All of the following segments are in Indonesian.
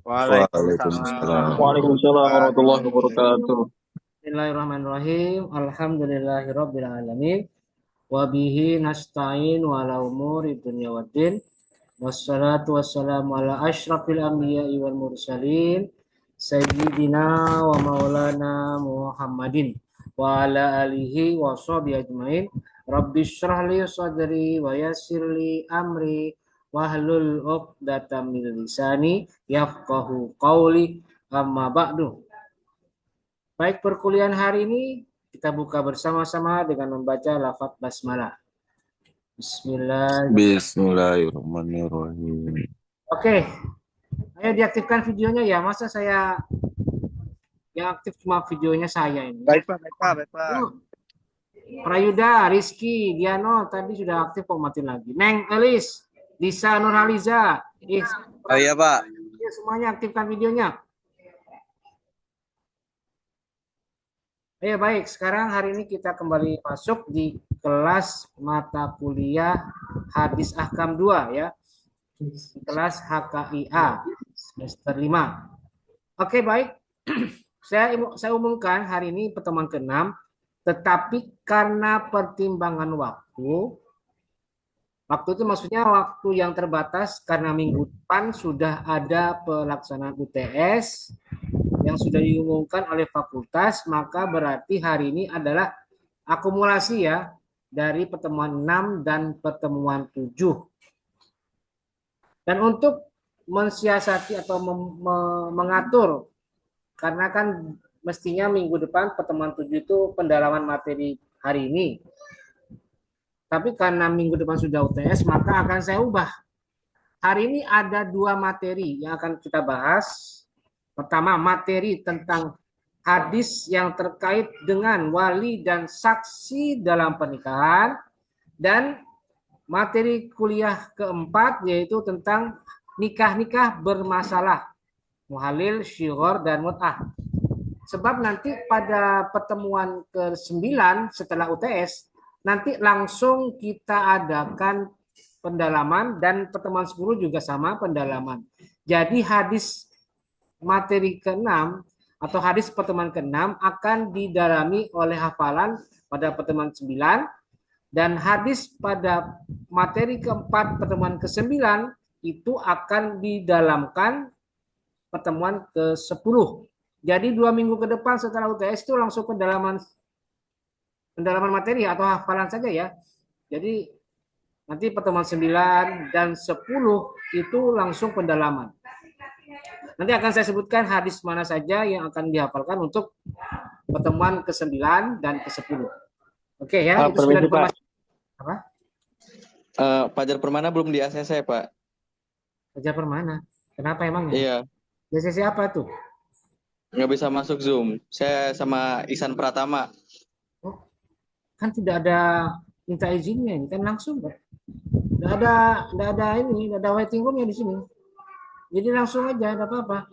Waalaikumsalam. Waalaikumsalam. Waalaikumsalam warahmatullahi wabarakatuh. Bismillahirrahmanirrahim. Alhamdulillahirabbil alamin. Wa bihi nasta'in wa ala umuri dunya waddin. Wassalatu wassalamu ala asyrafil anbiya'i wal mursalin sayyidina wa maulana Muhammadin wa ala alihi wa sahbihi ajmain. Rabbi shrah li sadri wa yassir li amri wahlul 'uqdatam min lisani yafqahu qawli. Amma ba'du. Baik, perkuliahan hari ini kita buka bersama-sama dengan membaca lafaz basmalah. Bismillah. Bismillahirrahmanirrahim. Oke, ayo diaktifkan videonya ya. Masa saya yang aktif cuma videonya saya ini? Baik Pak, baik Pak, baik Pak. Prayuda, Rizky, Diano tadi sudah aktif kok matiin lagi. Neng, Elis, Disa, Nurhaliza. Oh iya Pak. Ya, semuanya aktifkan videonya. Ya baik, sekarang hari ini kita kembali masuk di kelas mata kuliah Hadis Ahkam 2 ya. Di kelas HKIA semester 5. Oke, baik. Saya umumkan hari ini pertemuan ke-6, tetapi karena pertimbangan waktu itu maksudnya waktu yang terbatas karena minggu depan sudah ada pelaksanaan UTS yang sudah diumumkan oleh fakultas, maka berarti hari ini adalah akumulasi ya dari pertemuan 6 dan pertemuan 7. Dan untuk mensiasati atau mengatur, karena kan mestinya minggu depan pertemuan 7 itu pendalaman materi hari ini. Tapi karena minggu depan sudah UTS, maka akan saya ubah. Hari ini ada 2 materi yang akan kita bahas. Pertama, materi tentang hadis yang terkait dengan wali dan saksi dalam pernikahan. Dan materi kuliah keempat yaitu tentang nikah-nikah bermasalah. Muhalil, syighar, dan mut'ah. Sebab nanti pada pertemuan ke-9 setelah UTS, nanti langsung kita adakan pendalaman dan pertemuan 10 juga sama pendalaman. Jadi hadis materi ke-6 atau hadis pertemuan ke-6 akan didalami oleh hafalan pada pertemuan 9 dan hadis pada materi keempat pertemuan ke-9 itu akan didalamkan pertemuan ke-10. Jadi 2 minggu ke depan setelah UTS itu langsung pendalaman materi atau hafalan saja ya. Jadi nanti pertemuan 9 dan 10 itu langsung pendalaman. Nanti akan saya sebutkan hadis mana saja yang akan dihafalkan untuk pertemuan ke-9 dan ke-10. Oke ya, itu sudah informasi. Apa? Fajar Permana belum di ACC, Pak. Fajar Permana? Kenapa emangnya? Iya. ACC apa tuh? Nggak bisa masuk Zoom. Saya sama Ihsan Pratama. Oh, kan tidak ada minta izinnya, ini kan langsung, Pak. Nggak ada waiting room-nya di sini. Jadi langsung aja, ada apa-apa.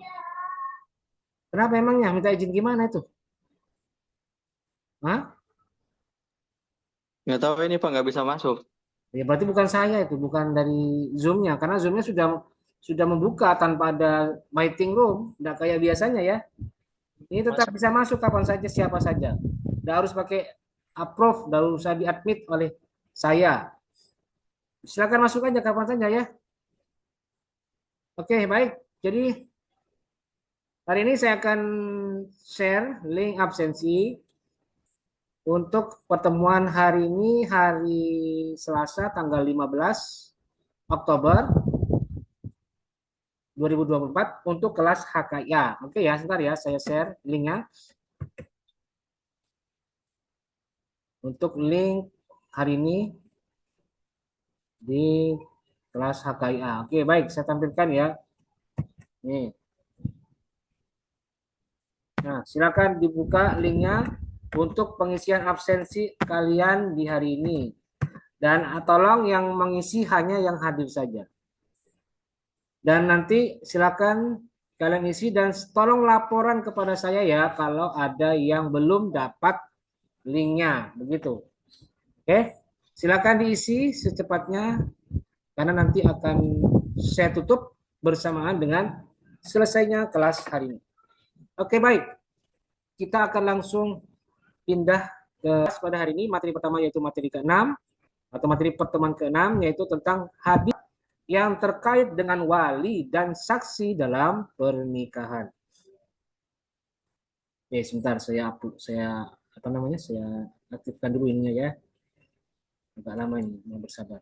Kenapa emangnya? Minta izin gimana itu? Hah? Nggak tahu ini Pak, nggak bisa masuk. Ya berarti bukan saya itu, bukan dari Zoom-nya. Karena Zoom-nya sudah membuka tanpa ada waiting room. Nggak kayak biasanya ya. Ini tetap bisa masuk kapan saja, siapa saja. Nggak harus pakai approve, nggak usah di-admit oleh saya. Silakan masuk aja kapan saja ya. Oke, baik. Jadi hari ini saya akan share link absensi untuk pertemuan hari ini, hari Selasa tanggal 15 Oktober 2024 untuk kelas HKIA. Oke ya, sebentar ya, saya share linknya. Untuk link hari ini di kelas HKIA. Oke, baik, saya tampilkan ya. Nih. Nah, silakan dibuka linknya untuk pengisian absensi kalian di hari ini. Dan tolong yang mengisi hanya yang hadir saja. Dan nanti silakan kalian isi dan tolong laporan kepada saya ya kalau ada yang belum dapat linknya. Begitu. Oke, silakan diisi secepatnya karena nanti akan saya tutup bersamaan dengan selesainya kelas hari ini. Oke, baik. Kita akan langsung pindah ke pada hari ini. Materi pertama yaitu materi ke-6 atau materi pertemuan ke-6 yaitu tentang hadis yang terkait dengan wali dan saksi dalam pernikahan. Oke, sebentar saya apa namanya? Saya aktifkan dulu ininya ya. Agak lama ini, mau bersabar.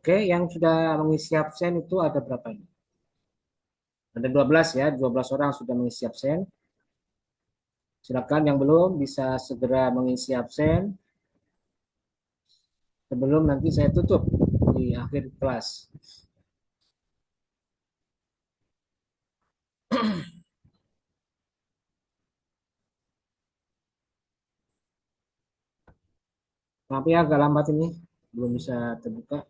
Oke, yang sudah mengisi absen itu ada berapa ini? Ada 12 ya, 12 orang sudah mengisi absen. Silakan yang belum bisa segera mengisi absen sebelum nanti saya tutup di akhir kelas. Maaf ya agak lambat ini, belum bisa terbuka.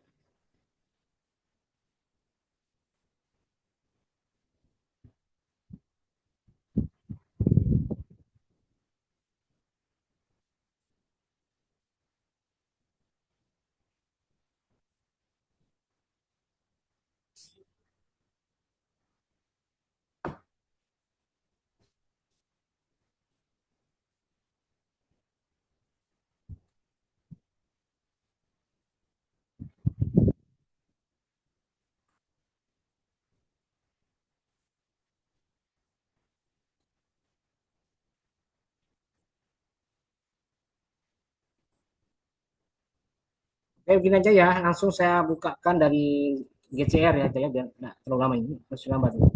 Oke, begini aja ya, langsung saya bukakan dari GCR ya, biar nggak terlalu lama ini, masih lambat ini.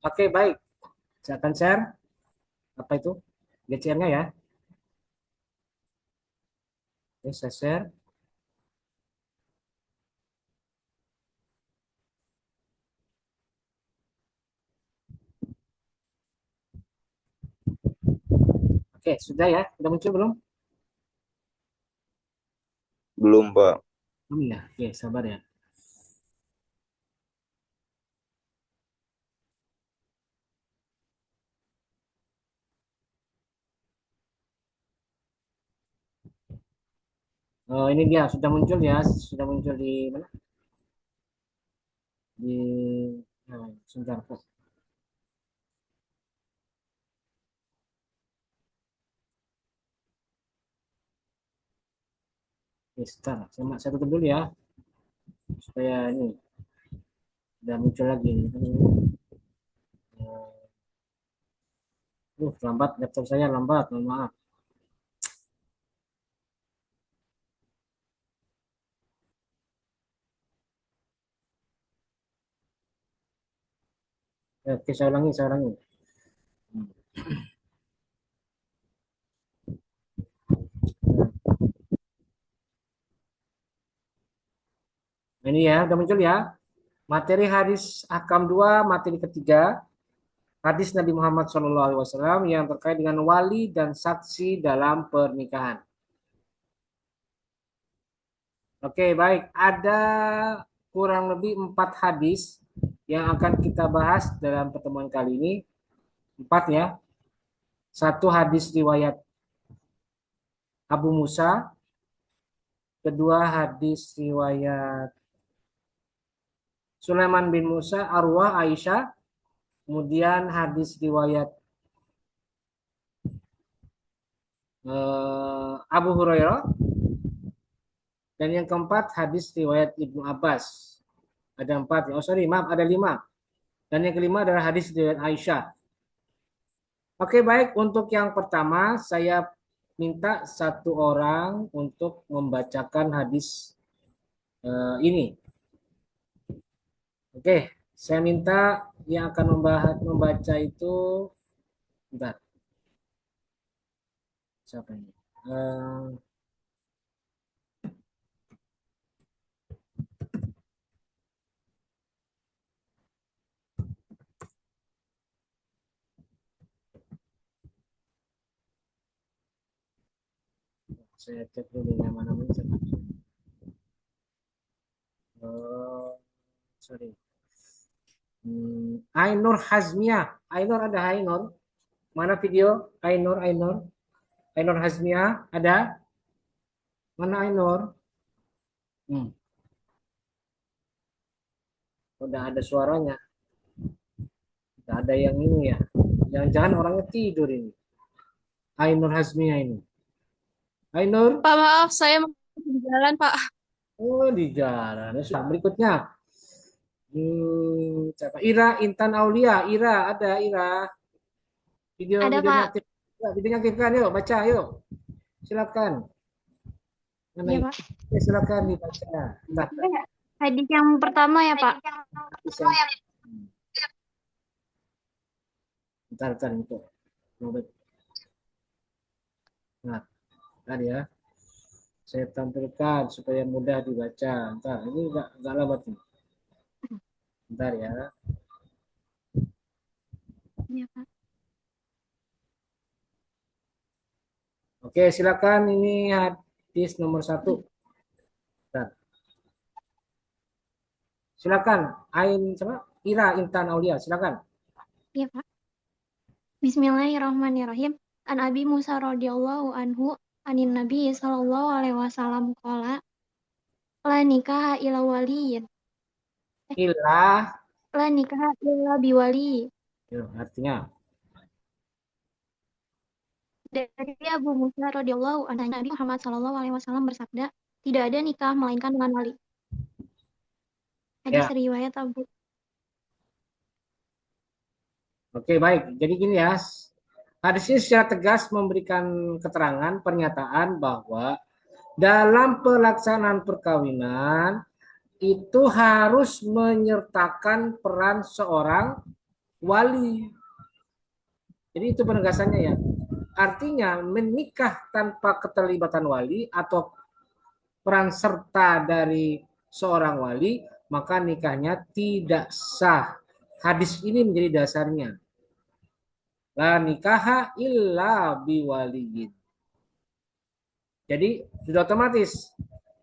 Oke, baik. Saya akan share apa itu GCR-nya ya. Oke, saya share. Oke, sudah ya, sudah muncul belum? Belum, Pak. Belum ya. Oke, sabar ya. Oh, ini dia sudah muncul ya, sudah muncul di mana? Di sebentar kok. Oke, sebentar. Saya tutup dulu ya, supaya ini sudah muncul lagi. Lambat, laptop saya lambat, mohon maaf. Oke, saya ulangi, saya ulangi. Nah, ini ya, udah muncul ya. Materi hadis Ahkam 2, materi ketiga, hadis Nabi Muhammad SAW yang terkait dengan wali dan saksi dalam pernikahan. Oke, baik. Ada kurang lebih 4 hadis yang akan kita bahas dalam pertemuan kali ini. 4 ya. Satu hadis riwayat Abu Musa, kedua hadis riwayat Sulaiman bin Musa, Arwah Aisyah, kemudian hadis riwayat Abu Hurairah, dan yang keempat hadis riwayat Ibnu Abbas. Ada 4 ya. Oh sorry, maaf ada 5. Dan yang kelima adalah hadis riwayat Aisyah. Oke baik, untuk yang pertama saya minta satu orang untuk membacakan hadis ini. Oke, saya minta yang akan membaca itu, bentar, siapa ini? Saya cek dulu yang mana bisa. Oh, sorry. Ainur Hazmiah. Ainur ada Ainur. Mana video? Ainur, Ainur. Ainur Hazmiah ada? Mana Ainur? Hmm, udah ada suaranya. Udah ada yang ini ya. Jangan-jangan orangnya tidur ini. Ainur Hazmiah ini. Ainur, Pak, maaf, saya mau di jalan, Pak. oh di jalan. Ya, sudah. Berikutnya. Siapa? Ira Intan Aulia. Ira ada Ira. Ada, Videonya Pak. aktif. Ya, videonya aktifkan yuk. Baca yuk. Silakan. Mana Iya, ini? Pak. Ya, silakan dibaca. Nah, Hadis yang pertama ya, Pak. bisa. Bentar itu. Nah, tadi ya. Saya tampilkan supaya mudah dibaca. Ntar, ini enggak lama nih. Bentar ya. Iya, Pak. Oke, silakan. Ini hadis nomor 1. Bentar. Silakan. Sama Ira Intan Aulia. Silakan. Iya, Pak. Bismillahirrahmanirrahim. An Abi Musa radhiyallahu anhu anin Nabi sallallahu alaihi wasallam qala la nikaha illa waliyin. Ilah. La nikaha illa biwali. Ya, artinya. Dari Abu Musa radhiyallahu anhu Nabi Muhammad sallallahu alaihi wasallam bersabda, tidak ada nikah melainkan dengan wali. Hadis Ya. riwayat Abu. Oke, baik. Jadi gini ya. Hadis ini secara tegas memberikan keterangan pernyataan bahwa dalam pelaksanaan perkawinan itu harus menyertakan peran seorang wali. Jadi itu penegasannya ya. Artinya menikah tanpa keterlibatan wali atau peran serta dari seorang wali, maka nikahnya tidak sah. Hadis ini menjadi dasarnya. La nikaha illa biwaliyin. Jadi sudah otomatis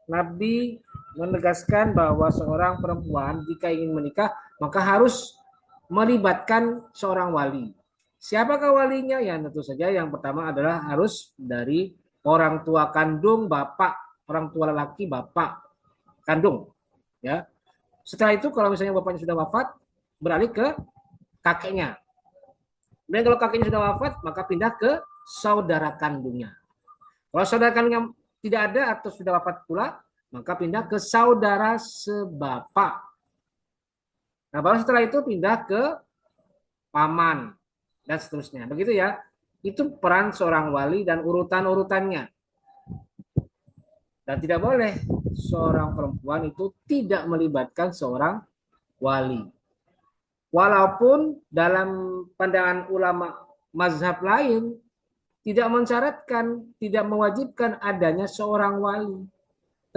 Nabi menegaskan bahwa seorang perempuan jika ingin menikah maka harus melibatkan seorang wali. Siapakah walinya? Ya tentu saja yang pertama adalah harus dari orang tua kandung bapak, orang tua lelaki bapak kandung. Ya. Setelah itu kalau misalnya bapaknya sudah wafat, beralih ke kakeknya. Dan kalau kakeknya sudah wafat, maka pindah ke saudara kandungnya. Kalau saudara kandungnya tidak ada atau sudah wafat pula, maka pindah ke saudara sebapak. Nah, baru setelah itu pindah ke paman dan seterusnya. Begitu ya. Itu peran seorang wali dan urutan-urutannya. Dan tidak boleh seorang perempuan itu tidak melibatkan seorang wali. Walaupun dalam pandangan ulama mazhab lain tidak mensyaratkan, tidak mewajibkan adanya seorang wali.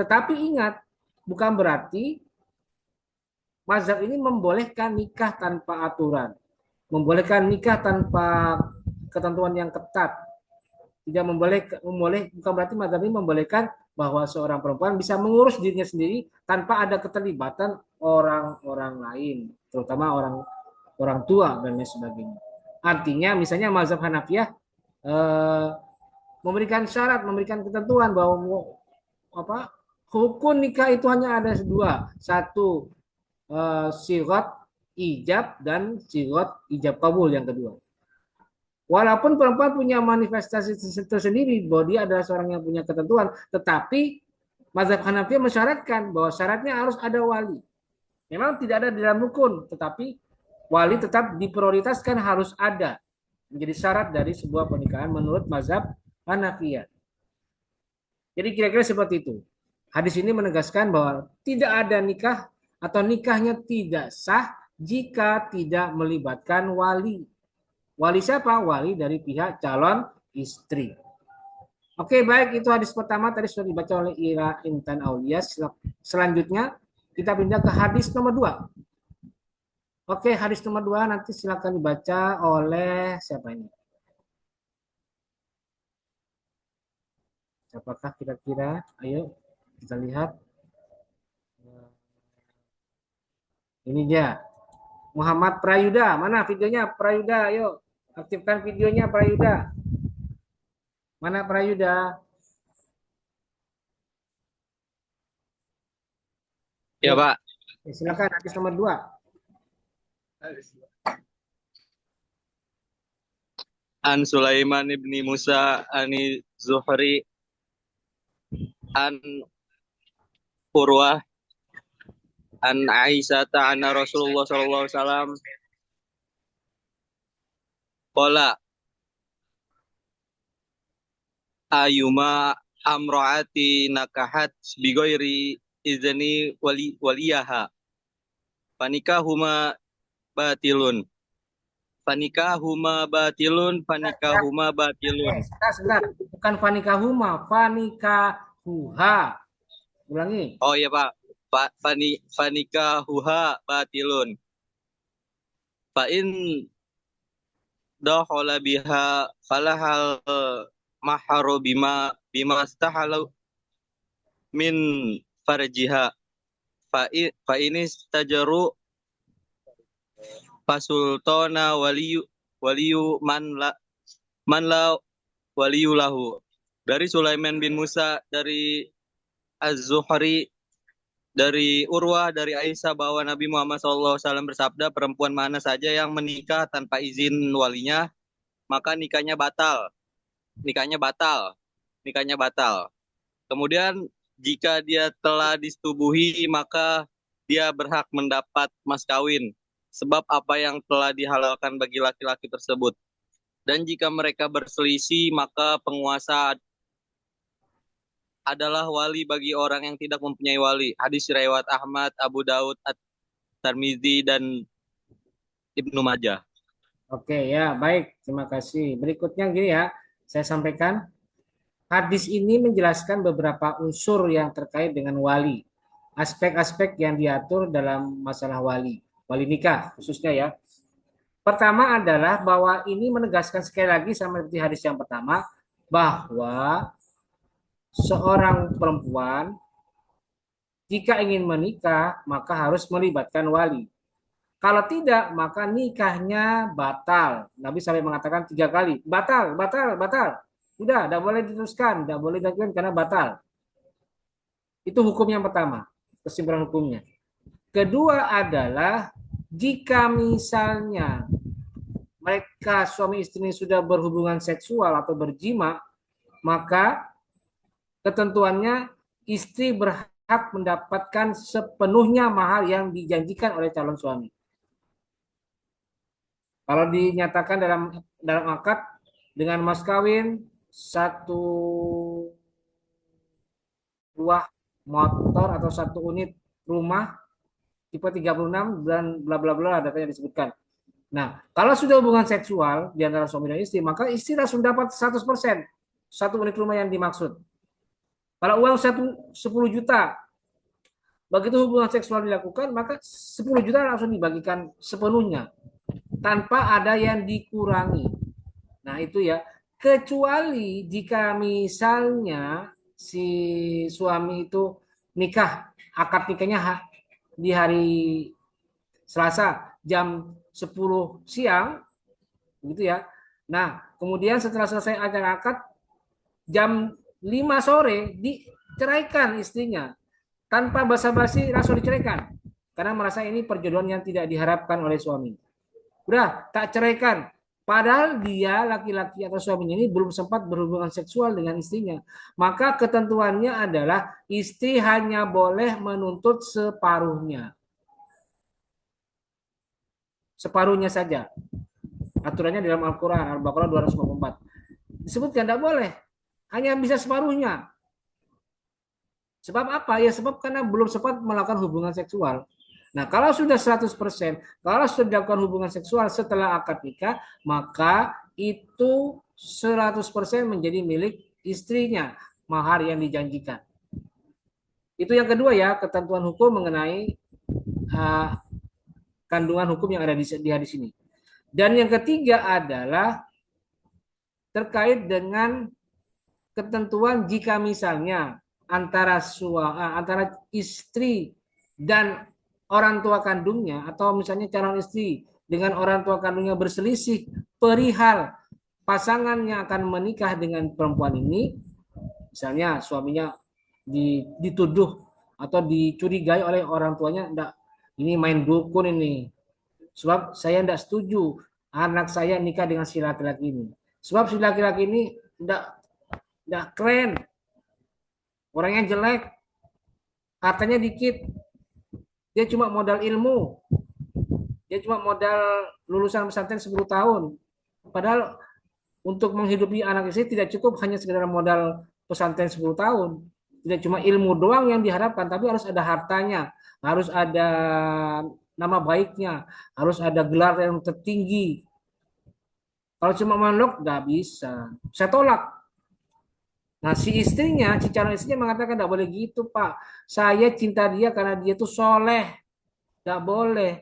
Tetapi ingat, bukan berarti mazhab ini membolehkan nikah tanpa aturan, membolehkan nikah tanpa ketentuan yang ketat. Tidak bukan berarti mazhab ini membolehkan bahwa seorang perempuan bisa mengurus dirinya sendiri tanpa ada keterlibatan orang-orang lain, terutama orang tua dan lain sebagainya. Artinya misalnya mazhab Hanafiyah memberikan syarat, memberikan ketentuan bahwa hukum nikah itu hanya ada dua, satu sirat ijab dan sirat ijab kabul yang kedua. Walaupun perempuan punya manifestasi tersendiri bahwa dia adalah seorang yang punya ketentuan, tetapi mazhab Hanafiyah mensyaratkan bahwa syaratnya harus ada wali. Memang tidak ada di dalam rukun, tetapi wali tetap diprioritaskan harus ada. Menjadi syarat dari sebuah pernikahan menurut mazhab Hanafiyah. Jadi kira-kira seperti itu. Hadis ini menegaskan bahwa tidak ada nikah atau nikahnya tidak sah jika tidak melibatkan wali. Wali siapa? Wali dari pihak calon istri. Oke, baik. Itu hadis pertama tadi sudah dibaca oleh Ira Intan Aulia. Selanjutnya kita pindah ke hadis nomor 2. Oke, hadis nomor 2 nanti silakan dibaca oleh siapa ini? Siapakah kira-kira? Ayo kita lihat. Ini dia. Muhammad Prayuda. Mana videonya Prayuda? Ayo aktifkan videonya Prayuda. Mana Prayuda? Ya, Pak. Silakan hadis nomor 2. An Sulaiman ibni Musa ani Zuhri an Urwah an Aisyah anna Rasulullah sallallahu alaihi wasallam qala ayuma amraati nakahat bighairi izni waliyaha fanikahuma batilun fanikahuma batilun. Sebentar. Bukan fanikahuma, fanikahuha. Ulangi. Oh iya, Pak. Fanikahuha batilun. Fa in dakhala biha falahal mahru bima stahalu min farjiha fa ini tajaru fasultana waliyu man la waliyu lahu. Dari Sulaiman bin Musa, dari Az-Zuhri, dari Urwah, dari Aisyah bahwa Nabi Muhammad SAW bersabda, perempuan mana saja yang menikah tanpa izin walinya, maka nikahnya batal. Kemudian jika dia telah disetubuhi, maka dia berhak mendapat mas kawin, sebab apa yang telah dihalalkan bagi laki-laki tersebut. Dan jika mereka berselisih, maka penguasa adalah wali bagi orang yang tidak mempunyai wali. Hadis riwayat Ahmad, Abu Daud, At-Tirmidzi, dan Ibnu Majah. Oke ya, baik. Terima kasih. Berikutnya gini ya, saya sampaikan. Hadis ini menjelaskan beberapa unsur yang terkait dengan wali. Aspek-aspek yang diatur dalam masalah wali nikah khususnya ya. Pertama adalah bahwa ini menegaskan sekali lagi sama seperti hadis yang pertama, bahwa seorang perempuan jika ingin menikah maka harus melibatkan wali. Kalau tidak maka nikahnya batal. Nabi sampai mengatakan 3 kali, batal. Udah, tidak boleh diteruskan, tidak boleh dilakukan karena batal. Itu hukum yang pertama, kesimpulan hukumnya. Kedua adalah jika misalnya mereka suami istri sudah berhubungan seksual atau berjima, maka ketentuannya istri berhak mendapatkan sepenuhnya mahar yang dijanjikan oleh calon suami. Kalau dinyatakan dalam akad dengan mas kawin 1 buah motor atau 1 unit rumah tipe 36 dan bla bla bla datanya disebutkan. Nah, kalau sudah hubungan seksual di antara suami dan istri, maka istri langsung dapat 100% 1 unit rumah yang dimaksud. Kalau uang 10 juta, begitu hubungan seksual dilakukan, maka 10 juta langsung dibagikan sepenuhnya tanpa ada yang dikurangi. Nah, itu ya. Kecuali jika misalnya si suami itu akad nikahnya di hari Selasa jam 10 siang, gitu ya. Nah, kemudian setelah selesai acara akad jam 5 sore diceraikan istrinya tanpa basa-basi, langsung diceraikan karena merasa ini perjodohan yang tidak diharapkan oleh suami. Udah, tak ceraikan. Padahal dia laki-laki atau suaminya ini belum sempat berhubungan seksual dengan istrinya. Maka ketentuannya adalah istri hanya boleh menuntut separuhnya. Separuhnya saja. Aturannya dalam Al-Quran, Al-Baqarah 254. Disebutkan tidak boleh. Hanya bisa separuhnya. Sebab apa? Ya sebab karena belum sempat melakukan hubungan seksual. Nah, kalau sudah 100%, kalau sudah dilakukan hubungan seksual setelah akad nikah, maka itu 100% menjadi milik istrinya, mahar yang dijanjikan. Itu yang kedua ya, ketentuan hukum mengenai kandungan hukum yang ada di hadis ini. Dan yang ketiga adalah terkait dengan ketentuan jika misalnya antara istri dan orang tua kandungnya atau misalnya calon istri dengan orang tua kandungnya berselisih perihal pasangan yang akan menikah dengan perempuan ini, misalnya suaminya dituduh atau dicurigai oleh orang tuanya, enggak, ini main dukun ini. Sebab saya enggak setuju anak saya nikah dengan si laki-laki ini. Sebab si laki-laki ini enggak keren. Orangnya jelek. Hartanya dikit. Dia cuma modal ilmu. Dia cuma modal lulusan pesantren 10 tahun. Padahal untuk menghidupi anak istri tidak cukup hanya sekedar modal pesantren 10 tahun. Tidak cuma ilmu doang yang diharapkan, tapi harus ada hartanya, harus ada nama baiknya, harus ada gelar yang tertinggi. Kalau cuma manlok nggak bisa. Saya tolak. Nah, si calon istrinya mengatakan nggak boleh gitu, Pak. Saya cinta dia karena dia tuh soleh. Nggak boleh.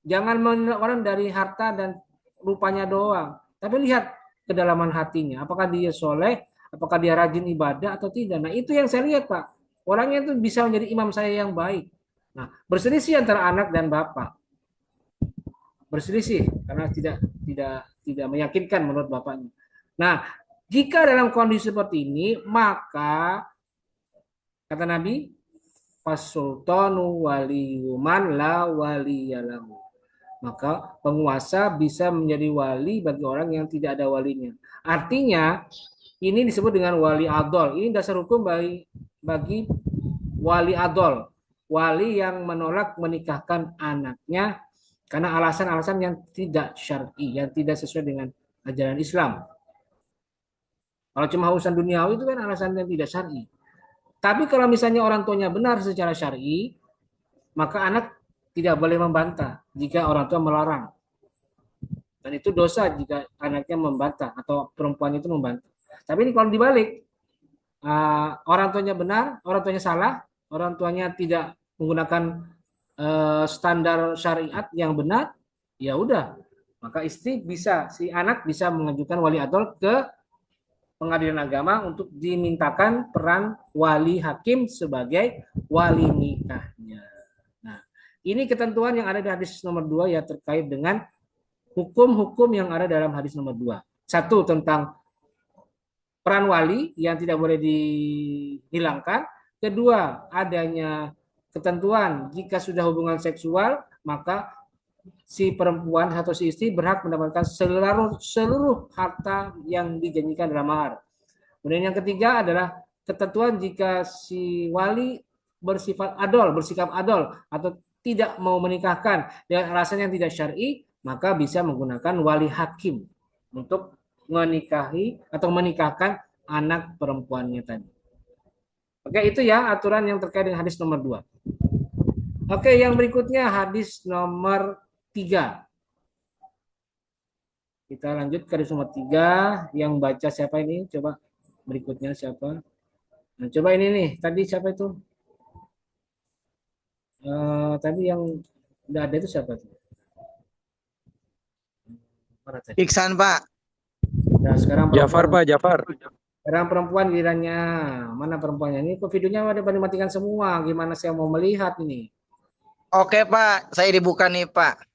Jangan menilai orang dari harta dan rupanya doang. Tapi lihat kedalaman hatinya. Apakah dia soleh? Apakah dia rajin ibadah atau tidak? Nah, itu yang saya lihat, Pak. Orangnya itu bisa menjadi imam saya yang baik. Nah, berselisih antara anak dan bapak. Berselisih karena tidak meyakinkan menurut bapaknya. Nah, jika dalam kondisi seperti ini, maka kata Nabi, fasultanu waliyuman la waliyalahu. Maka penguasa bisa menjadi wali bagi orang yang tidak ada walinya. Artinya, ini disebut dengan wali adol. Ini dasar hukum bagi wali adol. Wali yang menolak menikahkan anaknya karena alasan-alasan yang tidak syar'i, yang tidak sesuai dengan ajaran Islam. Kalau cuma urusan duniawi itu kan alasan yang tidak syar'i. Tapi kalau misalnya orang tuanya benar secara syar'i, maka anak tidak boleh membantah jika orang tua melarang. Dan itu dosa jika anaknya membantah atau perempuan itu membantah. Tapi ini kalau dibalik, orang tuanya benar, orang tuanya salah, orang tuanya tidak menggunakan standar syariat yang benar, ya udah, maka si anak bisa mengajukan wali adol ke pengadilan agama untuk dimintakan peran wali hakim sebagai wali nikahnya. Nah, ini ketentuan yang ada di hadis nomor 2 ya terkait dengan hukum-hukum yang ada dalam hadis nomor 2. Satu, tentang peran wali yang tidak boleh dihilangkan. Kedua, adanya ketentuan jika sudah hubungan seksual, maka si perempuan atau si istri berhak mendapatkan seluruh harta yang dijanjikan dalam mahar. Kemudian yang ketiga adalah ketentuan jika si wali bersikap adol atau tidak mau menikahkan dengan alasan yang tidak syar'i, maka bisa menggunakan wali hakim untuk menikahi atau menikahkan anak perempuannya tadi. Oke, itu ya aturan yang terkait dengan hadis nomor 2. Oke, yang berikutnya hadis nomor 3. Kita lanjut ke hadis nomor 3. Yang baca siapa ini? Coba berikutnya siapa? Nah, coba ini nih. Tadi siapa itu? Tadi yang udah ada itu siapa tuh? Iksan, Pak. Nah, sekarang Jafar, Pak, Jafar. Sekarang perempuan gilirannya. Mana perempuannya? Ini kok videonya ada dimatikan semua. Gimana saya mau melihat ini? Oke, Pak. Saya dibuka nih, Pak.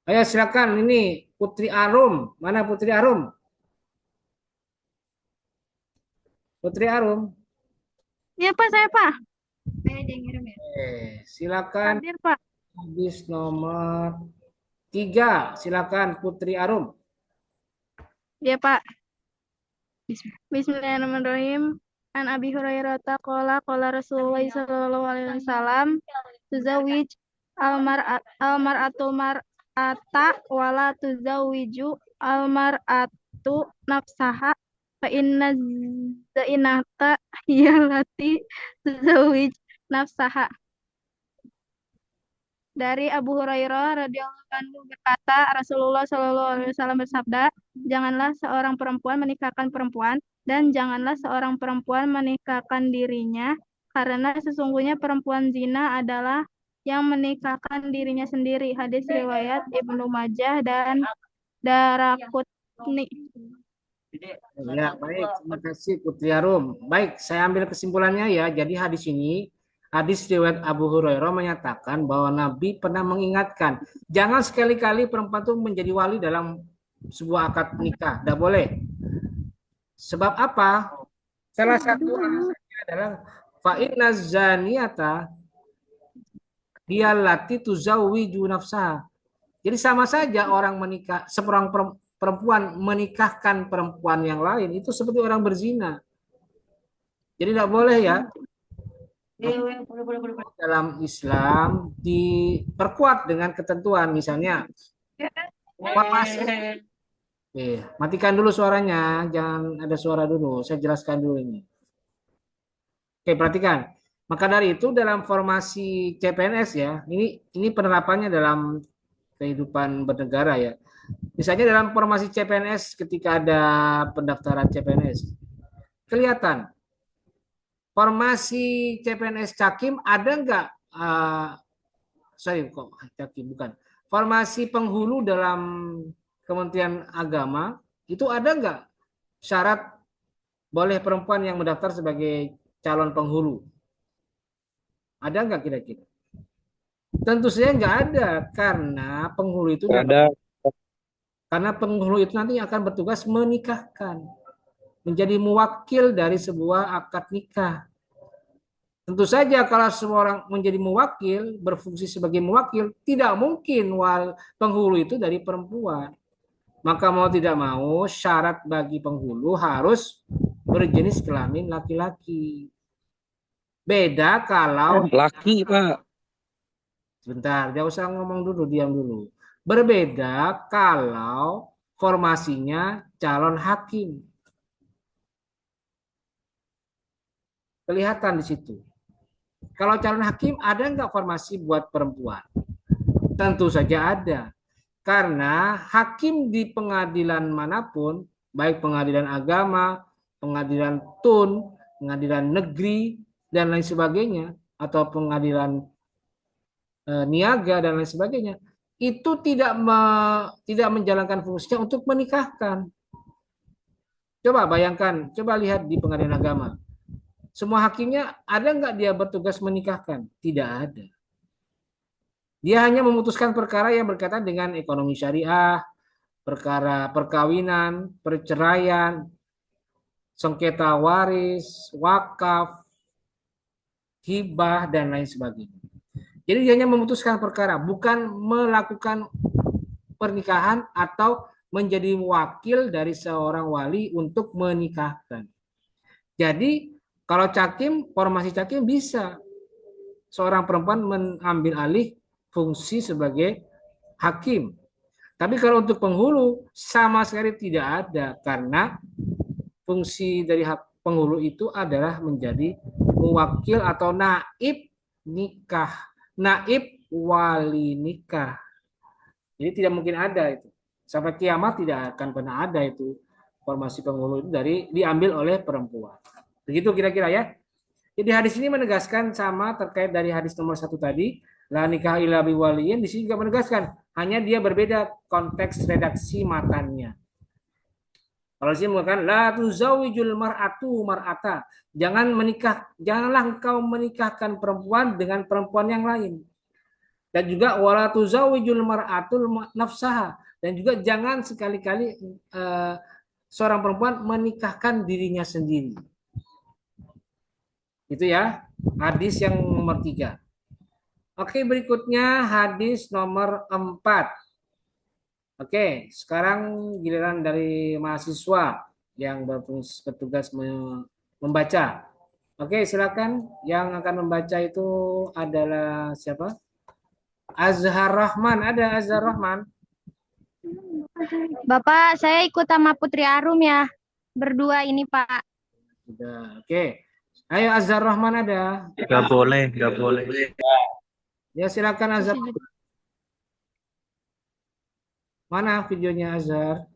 Ayo silakan, ini Putri Arum. Mana Putri Arum? Putri Arum. Iya Pak, saya Pak. Saya ada yang ngirim ya. Silakan. Hadir Pak. Hadis nomor 3. Silakan Putri Arum. Iya Pak. Bismillahirrahmanirrahim. An Abi Hurairah qala Rasulullah sallallahu alaihi wasallam tuzawwij almar'atul mar'ata wala tuzawwiju almar'atu nafsaha fa inna zainata hiyallati tuzawwij nafsaha. Dari Abu Hurairah radhiyallahu anhu berkata, Rasulullah shallallahu alaihi wasallam bersabda, janganlah seorang perempuan menikahkan perempuan dan janganlah seorang perempuan menikahkan dirinya, karena sesungguhnya perempuan zina adalah yang menikahkan dirinya sendiri. Hadis riwayat Ibnu Majah dan Daraqutni. Ya, baik. Terima kasih Putri Arum. Baik, saya ambil kesimpulannya ya. Jadi hadis ini, hadis riwayat Abu Hurairah menyatakan bahwa Nabi pernah mengingatkan, jangan sekali-kali perempuan itu menjadi wali dalam sebuah akad nikah. Tidak boleh. Sebab apa? Salah satu alasannya adalah fa inna zaniyata hiyallati tuzawwiju nafsaha. Jadi sama saja orang menikah, seorang perempuan menikahkan perempuan yang lain itu seperti orang berzina. Jadi tidak boleh ya. Dalam Islam diperkuat dengan ketentuan, misalnya formasi. Matikan dulu suaranya, jangan ada suara dulu. Saya jelaskan dulu ini. Oke, perhatikan. Maka dari itu dalam formasi CPNS ya, ini penerapannya dalam kehidupan bernegara ya. Misalnya dalam formasi CPNS ketika ada pendaftaran CPNS, kelihatan formasi CPNS Cakim ada nggak? Sorry kok Cakim bukan. Formasi penghulu dalam Kementerian Agama itu ada nggak syarat boleh perempuan yang mendaftar sebagai calon penghulu? Ada nggak kira-kira? Tentu saja nggak ada karena penghulu itu karena penghulu itu nanti akan bertugas menikahkan, menjadi muwakil dari sebuah akad nikah. Tentu saja kalau seorang menjadi muwakil, berfungsi sebagai muwakil, tidak mungkin penghulu itu dari perempuan. Maka mau tidak mau syarat bagi penghulu harus berjenis kelamin laki-laki. Beda kalau Laki, Pak. sebentar, jangan usah ngomong dulu, diam dulu. Berbeda kalau formasinya calon hakim. Kelihatan di situ. Kalau calon hakim ada nggak formasi buat perempuan? Tentu saja ada. Karena hakim di pengadilan manapun, baik pengadilan agama, pengadilan tun, pengadilan negeri, dan lain sebagainya, atau pengadilan niaga dan lain sebagainya, itu tidak menjalankan fungsinya untuk menikahkan. Coba bayangkan, coba lihat di pengadilan agama. Semua hakimnya ada nggak dia bertugas menikahkan? Tidak ada. Dia hanya memutuskan perkara yang berkaitan dengan ekonomi syariah, perkara perkawinan, perceraian, sengketa waris, wakaf, hibah, dan lain sebagainya. Jadi dia hanya memutuskan perkara, bukan melakukan pernikahan atau menjadi wakil dari seorang wali untuk menikahkan. Jadi kalau cakim, formasi cakim bisa seorang perempuan mengambil alih fungsi sebagai hakim. Tapi kalau untuk penghulu sama sekali tidak ada karena fungsi dari penghulu itu adalah menjadi muwakil atau naib nikah, naib wali nikah. Jadi tidak mungkin ada itu. Sampai kiamat tidak akan pernah ada itu formasi penghulu itu diambil oleh perempuan. Begitu kira-kira ya. Jadi hadis ini menegaskan sama terkait dari hadis nomor 1 tadi, la nikah illa biwaliyin, di sini juga menegaskan, hanya dia berbeda konteks redaksi matanya. Kalau di sini mengatakan la tuzawijul mar'atu mar'ata, janganlah engkau menikahkan perempuan dengan perempuan yang lain. Dan juga wala tuzawijul mar'atul nafsaha, dan juga jangan sekali-kali seorang perempuan menikahkan dirinya sendiri. Itu ya, hadis yang nomor 3. Oke, berikutnya hadis nomor 4. Oke, sekarang giliran dari mahasiswa yang bertugas membaca. Oke, silakan. Yang akan membaca itu adalah siapa? Azhar Rahman. Ada Azhar Rahman? Bapak, saya ikut sama Putri Arum ya. Berdua ini, Pak. Sudah. Oke. Ayo Azhar Rahman ada. Gak boleh, gak boleh. Ya silakan Azhar. Mana videonya Azhar?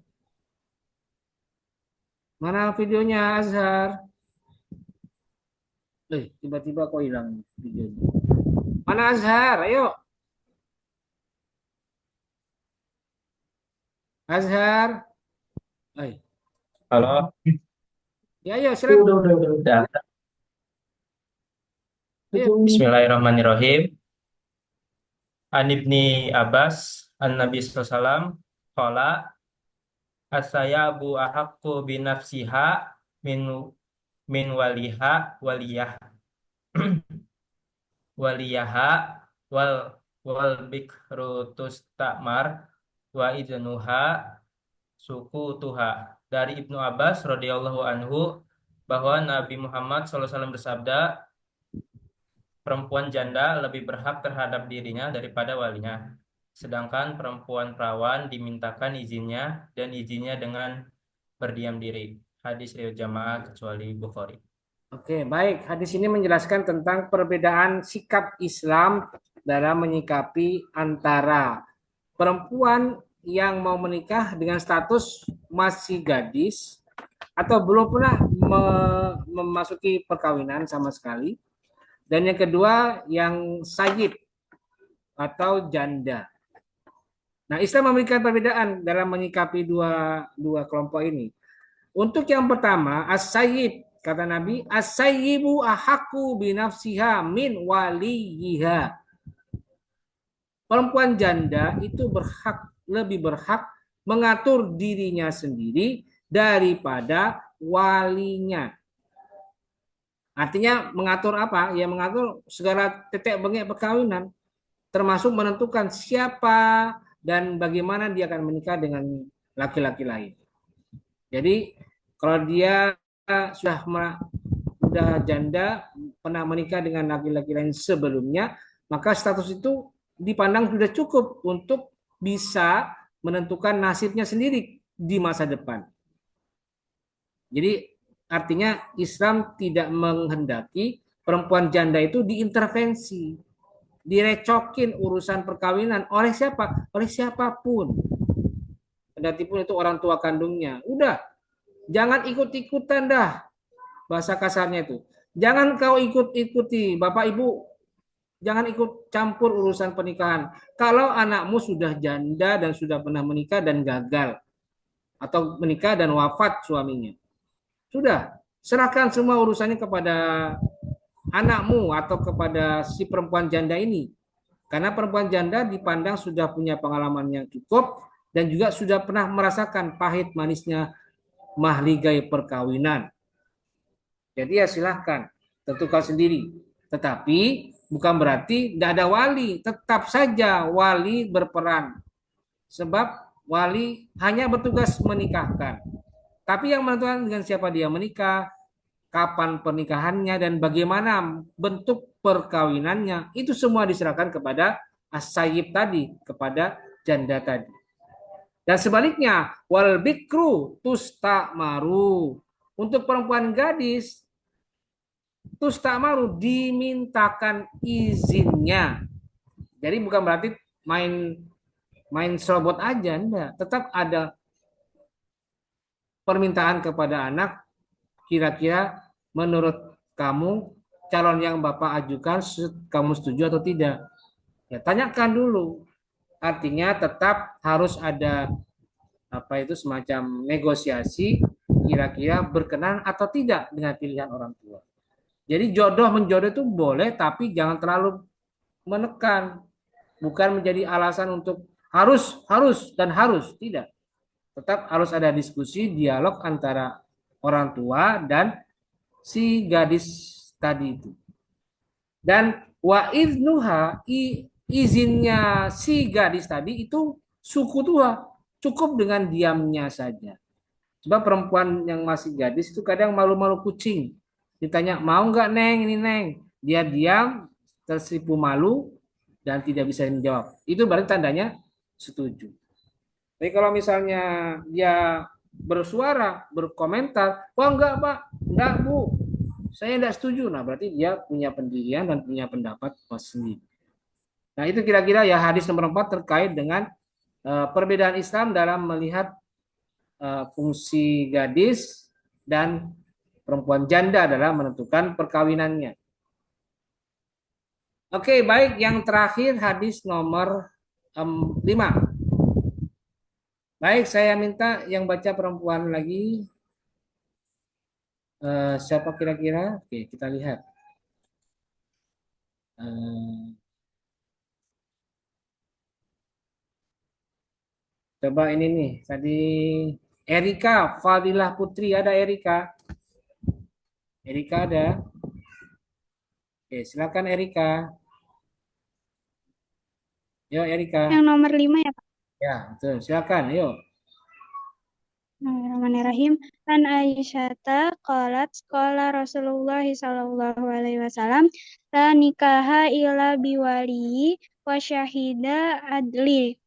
Mana videonya Azhar? Tiba-tiba kok hilang videonya. Mana Azhar? Ayo. Azhar. Halo. Ya, ayo silakan. Udah. Ayo. Bismillahirrahmanirrahim. An Ibni Abbas, An Nabi SAW, Qala, As-sayabu ahaqqu binafsiha min min waliha waliyah waliyaha wal wal bikru tustamar wa idnuha suku tuha. Dari Ibnu Abbas radhiyallahu anhu bahwa Nabi Muhammad SAW bersabda, perempuan janda lebih berhak terhadap dirinya daripada walinya. Sedangkan perempuan perawan dimintakan izinnya dan izinnya dengan berdiam diri. Hadis riwayat jamaah kecuali Bukhari. Oke, baik. Hadis ini menjelaskan tentang perbedaan sikap Islam dalam menyikapi antara perempuan yang mau menikah dengan status masih gadis atau belum pernah memasuki perkawinan sama sekali, dan yang kedua yang sayyib atau janda. Nah, Islam memberikan perbedaan dalam menyikapi dua kelompok ini. Untuk yang pertama, as-sayyib, kata Nabi, as-sayyibu ahaqqu binafsiha min waliyiha. Perempuan janda itu lebih berhak mengatur dirinya sendiri daripada walinya. Artinya mengatur apa? Ya mengatur segala tetek bengek perkawinan, termasuk menentukan siapa dan bagaimana dia akan menikah dengan laki-laki lain. Jadi kalau dia sudah janda, pernah menikah dengan laki-laki lain sebelumnya, maka status itu dipandang sudah cukup untuk bisa menentukan nasibnya sendiri di masa depan. Jadi artinya Islam tidak menghendaki perempuan janda itu diintervensi, direcokin urusan perkawinan oleh siapa? Oleh siapapun. Kendati pun itu orang tua kandungnya. Udah, jangan ikut-ikutan dah. Bahasa kasarnya itu. Jangan kau ikut-ikuti, Bapak Ibu. Jangan ikut campur urusan pernikahan. Kalau anakmu sudah janda dan sudah pernah menikah dan gagal, atau menikah dan wafat suaminya, sudah, serahkan semua urusannya kepada anakmu atau kepada si perempuan janda ini. Karena perempuan janda dipandang sudah punya pengalaman yang cukup dan juga sudah pernah merasakan pahit manisnya mahligai perkawinan. Jadi ya silahkan, tentukan sendiri. Tetapi bukan berarti tidak ada wali. Tetap saja wali berperan. Sebab wali hanya bertugas menikahkan. Tapi yang menentukan dengan siapa dia menikah, kapan pernikahannya, dan bagaimana bentuk perkawinannya, itu semua diserahkan kepada as-sayyib tadi, kepada janda tadi. Dan sebaliknya, wal bikru tustamaru. Untuk perempuan gadis, tustamaru dimintakan izinnya. Jadi bukan berarti main serobot aja, enggak. Tetap ada permintaan kepada anak, kira-kira menurut kamu calon yang Bapak ajukan kamu setuju atau tidak? Ya tanyakan dulu. Artinya tetap harus ada semacam negosiasi, kira-kira berkenan atau tidak dengan pilihan orang tua. Jadi menjodoh itu boleh, tapi jangan terlalu menekan. Bukan menjadi alasan untuk harus dan harus, tidak. Tetap harus ada diskusi, dialog antara orang tua dan si gadis tadi itu. Dan wa iznuha, izinnya si gadis tadi itu suku tua, cukup dengan diamnya saja. Sebab perempuan yang masih gadis itu kadang malu-malu kucing. Ditanya, mau nggak Neng, ini Neng. Dia diam, tersipu malu, dan tidak bisa menjawab. Itu berarti tandanya setuju. Tapi kalau misalnya dia bersuara, berkomentar, wah enggak Pak, enggak Bu, saya enggak setuju. Nah berarti dia punya pendirian dan punya pendapat sendiri. Nah itu kira-kira ya hadis nomor 4 terkait dengan perbedaan Islam dalam melihat fungsi gadis dan perempuan janda dalam menentukan perkawinannya. Oke, baik. Yang terakhir hadis nomor 5. Baik, saya minta yang baca perempuan lagi. Siapa kira-kira? Oke, kita lihat. Eh, Coba ini nih, tadi Erika, Fadilah Putri, ada Erika? Erika ada? Oke, silakan Erika. Yo Yang Erika. nomor 5 ya, Pak. Ya, betul. Silakan, yuk. Bismillahirrahmanirrahim. An Aisyata qalat qala Rasulullah sallallahu alaihi wasallam la nikaha illa biwali wa syahida adli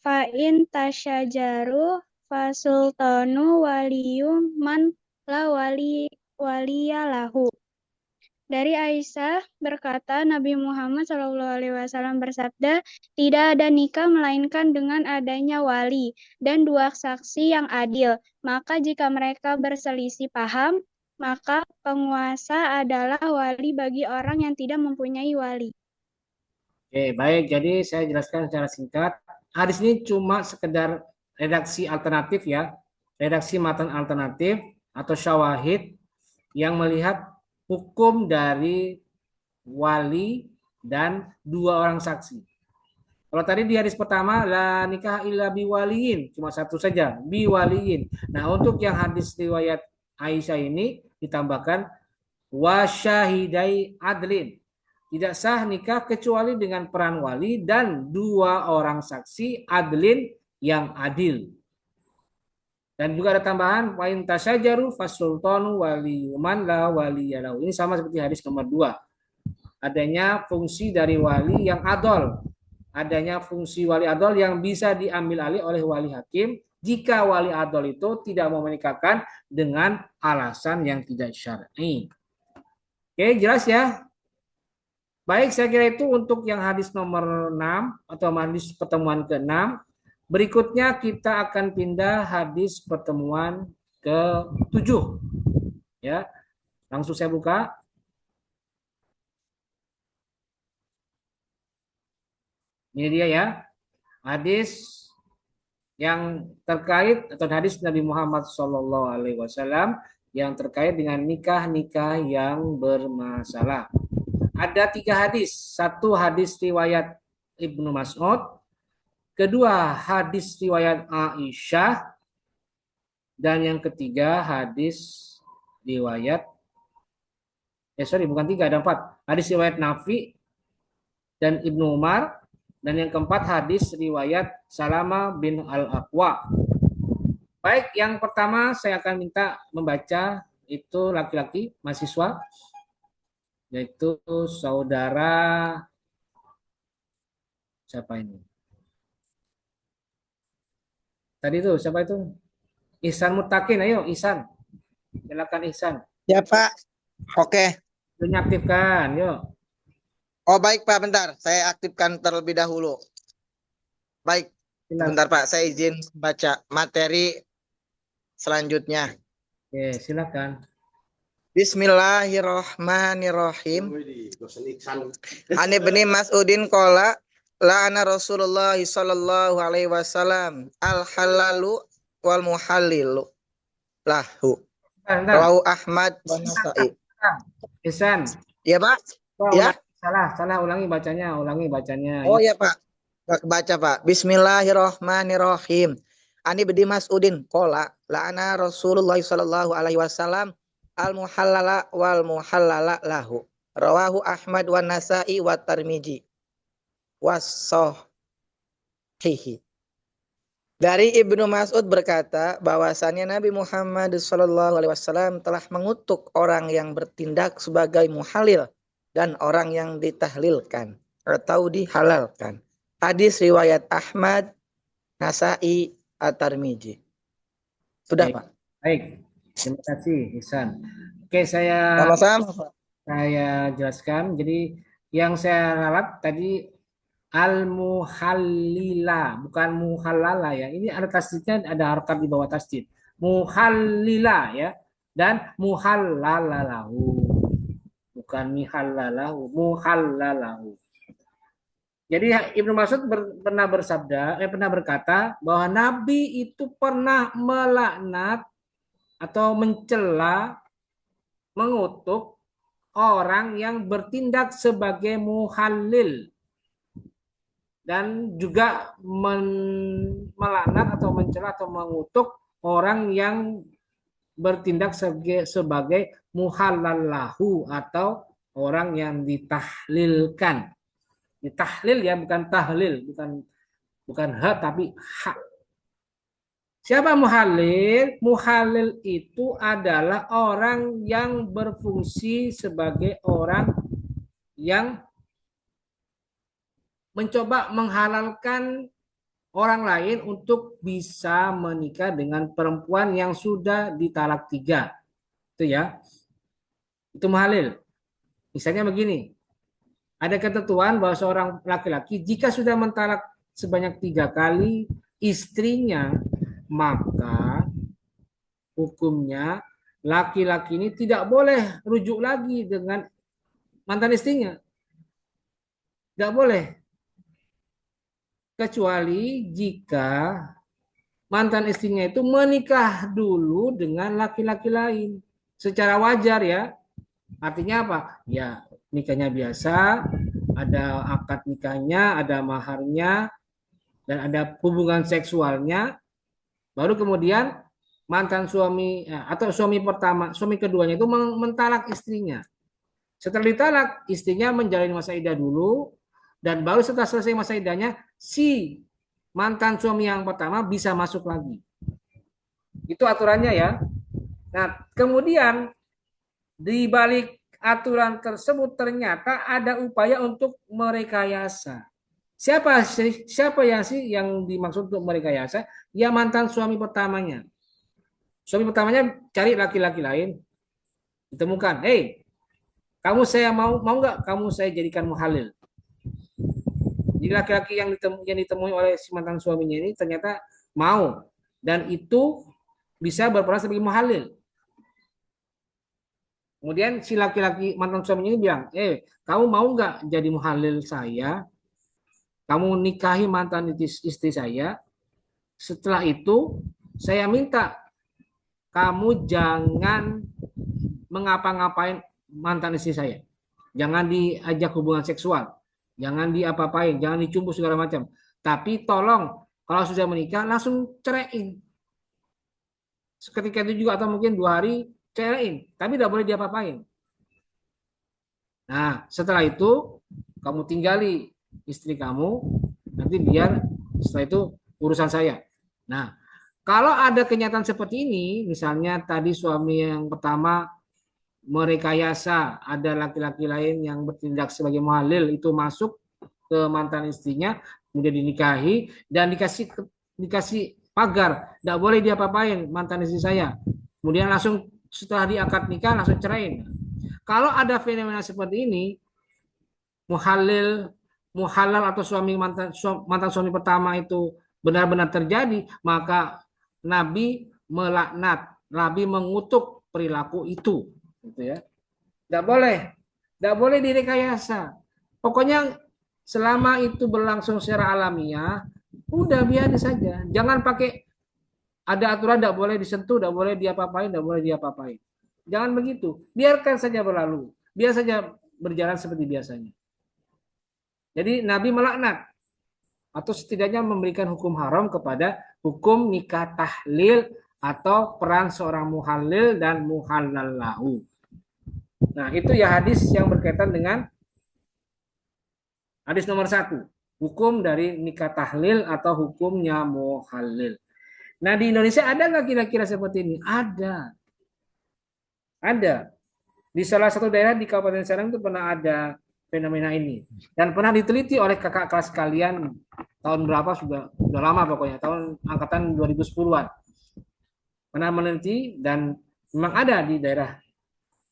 fa in tasyajaru fa sultanu waliyum man la waliyalahu. Dari Aisyah berkata, Nabi Muhammad SAW bersabda, tidak ada nikah melainkan dengan adanya wali dan dua saksi yang adil. Maka jika mereka berselisih paham, maka penguasa adalah wali bagi orang yang tidak mempunyai wali. Oke, baik. Jadi saya jelaskan secara singkat. Hadis ini cuma sekedar redaksi alternatif ya. Redaksi matan alternatif atau syawahid yang melihat hukum dari wali dan dua orang saksi. Kalau tadi di hadis pertama la nikah illa biwaliin, cuma satu saja, biwaliin. Nah, untuk yang hadis riwayat Aisyah ini ditambahkan wasyahidai adlin. Tidak sah nikah kecuali dengan peran wali dan dua orang saksi adlin yang adil. Dan juga ada tambahan wa in tasyajaru fasultanu waliyuman la waliyalahu. Ini sama seperti hadis nomor 2. Adanya fungsi dari wali yang adol. Adanya fungsi wali adol yang bisa diambil alih oleh wali hakim jika wali adol itu tidak mau menikahkan dengan alasan yang tidak syar'i. Oke, jelas ya? Baik, saya kira itu untuk yang hadis nomor 6 atau hadis pertemuan ke-6. Berikutnya kita akan pindah hadis pertemuan ke-7. Ya. Langsung saya buka. Ini dia ya. Hadis yang terkait atau hadis Nabi Muhammad SAW yang terkait dengan nikah-nikah yang bermasalah. Ada 3 hadis. 1 hadis riwayat Ibnu Mas'ud, kedua hadis riwayat Aisyah, dan yang ketiga hadis riwayat bukan 3, ada 4. Hadis riwayat Nafi dan Ibnu Umar, dan yang keempat hadis riwayat Salama bin Al-Aqwa. Baik, yang pertama saya akan minta membaca itu laki-laki mahasiswa, yaitu saudara siapa ini? Tadi itu siapa itu? Ihsan Mutakin, ayo Ihsan. Silakan Ihsan. Ya, Pak. Oke. Sudah aktifkan, yuk. Oh, baik, Pak. Bentar. Saya aktifkan terlebih dahulu. Baik. Silakan. Bentar, Pak. Saya izin baca materi selanjutnya. Oke, silakan. Bismillahirrahmanirrahim. An Ibnu Mas'udin qala la'ana Rasulullah sallallahu alaihi wasallam al-halalu wal muhallilu lahu. Rawahu Ahmad wa Nasa'i. Ihsan. Ya, Pak. Ya. Salah ulangi bacanya. Oh ya, Pak. Baca, Pak. Bismillahirrahmanirrahim. Ani Ibnu Mas'udin qala la'ana Rasulullah sallallahu alaihi wasallam al-muhallala wal muhallala lahu. Rawahu Ahmad wa Nasa'i wa Tirmidzi. Wasohihi. Dari Ibnu Mas'ud berkata bahwasannya Nabi Muhammad SAW telah mengutuk orang yang bertindak sebagai muhalil dan orang yang ditahlilkan atau dihalalkan. Hadis riwayat Ahmad, Nasa'i, At-Tirmidzi. Sudah, Baik. Pak. Baik, terima kasih Ihsan. Oke, saya jelaskan. Jadi yang saya ralat tadi al-muhallila, bukan muhallala ya. Ini ada tasdidnya, ada harakat di bawah tasdid. Muhallila ya, dan muhallalalahu. Bukan mihallalahu, muhallalahu. Jadi Ibnu Mas'ud pernah berkata bahwa Nabi itu pernah melaknat atau mencela mengutuk orang yang bertindak sebagai muhallil dan juga melaknat atau mencela atau mengutuk orang yang bertindak sebagai muhallallahu atau orang yang ditahlilkan. Ditahlil ya, bukan tahlil, bukan ha tapi ha. Siapa muhalil? Muhalil itu adalah orang yang berfungsi sebagai orang yang mencoba menghalalkan orang lain untuk bisa menikah dengan perempuan yang sudah ditalak 3. Itu ya. Itu muhalil. Misalnya begini. Ada ketentuan bahwa seorang laki-laki jika sudah mentalak sebanyak 3 kali istrinya, maka hukumnya laki-laki ini tidak boleh rujuk lagi dengan mantan istrinya. Tidak boleh. Kecuali jika mantan istrinya itu menikah dulu dengan laki-laki lain. Secara wajar ya. Artinya apa? Ya nikahnya biasa, ada akad nikahnya, ada maharnya, dan ada hubungan seksualnya. Baru kemudian mantan suami atau suami pertama, suami keduanya itu mentalak istrinya. Setelah ditalak, istrinya menjalani masa iddah dulu, dan baru setelah selesai masa iddahnya, si mantan suami yang pertama bisa masuk lagi. Itu aturannya ya. Nah, kemudian di balik aturan tersebut ternyata ada upaya untuk merekayasa. Siapa yang dimaksud untuk merekayasa? Ya mantan suami pertamanya. Suami pertamanya cari laki-laki lain, ditemukan, hey, kamu saya mau nggak kamu saya jadikan muhalil. Jadi laki-laki yang ditemui oleh si mantan suaminya ini ternyata mau, dan itu bisa berperan sebagai muhalil. Kemudian si laki-laki mantan suaminya ini bilang, kamu mau nggak jadi muhalil saya? Kamu nikahi mantan istri saya. Setelah itu saya minta kamu jangan mengapa-ngapain mantan istri saya. Jangan diajak hubungan seksual. Jangan diapa-apain. Jangan dicumbu segala macam. Tapi tolong kalau sudah menikah langsung ceraiin. Seketika itu juga atau mungkin 2 hari ceraiin. Tapi tidak boleh diapa-apain. Nah setelah itu kamu tinggali istri kamu, nanti biar setelah itu urusan saya. Nah, kalau ada kenyataan seperti ini, misalnya tadi suami yang pertama merekayasa ada laki-laki lain yang bertindak sebagai muhalil itu masuk ke mantan istrinya, kemudian dinikahi dan dikasih pagar, tidak boleh diapa-apain mantan istri saya. Kemudian langsung setelah diakad nikah langsung ceraiin. Kalau ada fenomena seperti ini, muhalal atau mantan suami pertama itu benar-benar terjadi, maka Nabi melaknat, Nabi mengutuk perilaku itu, gitu ya. Tidak boleh direkayasa. Pokoknya selama itu berlangsung secara alamiah, udah biarin saja. Jangan pakai ada aturan tidak boleh disentuh, tidak boleh diapa-apain, tidak boleh diapa-apain. Jangan begitu. Biarkan saja berlalu. Biar saja berjalan seperti biasanya. Jadi Nabi melaknat atau setidaknya memberikan hukum haram kepada hukum nikah tahlil atau peran seorang muhalil dan muhallallahu. Nah itu ya hadis yang berkaitan dengan hadis nomor 1. Hukum dari nikah tahlil atau hukumnya muhalil. Nah di Indonesia ada nggak kira-kira seperti ini? Ada. Di salah satu daerah di Kabupaten Serang itu pernah ada fenomena ini dan pernah diteliti oleh kakak kelas kalian tahun berapa sudah lama pokoknya tahun angkatan 2010-an pernah meneliti dan memang ada di daerah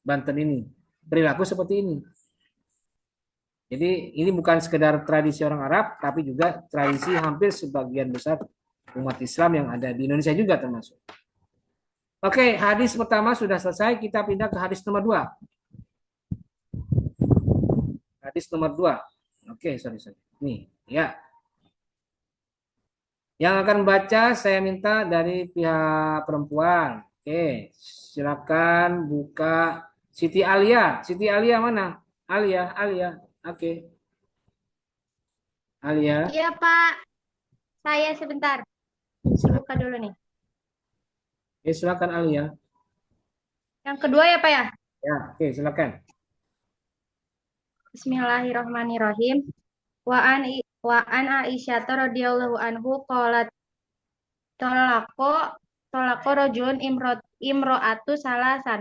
Banten ini perilaku seperti ini. Jadi ini bukan sekedar tradisi orang Arab tapi juga tradisi hampir sebagian besar umat Islam yang ada di Indonesia juga termasuk. Oke, hadis pertama sudah selesai, kita pindah ke hadis nomor 2. Hadis nomor 2. Oke, sorry. Nih, ya. Yang akan baca saya minta dari pihak perempuan. Oke, silakan buka Siti Alia. Siti Alia mana? Alia. Oke. Alia. Iya, Pak. Saya sebentar. Buka dulu nih. Silakan Alia. Yang kedua ya, Pak ya? Ya, oke, silakan. Bismillahirrahmanirrahim. Wa an Aisyah radhiyallahu anhu qalat tolako rajulun imro'atu salasan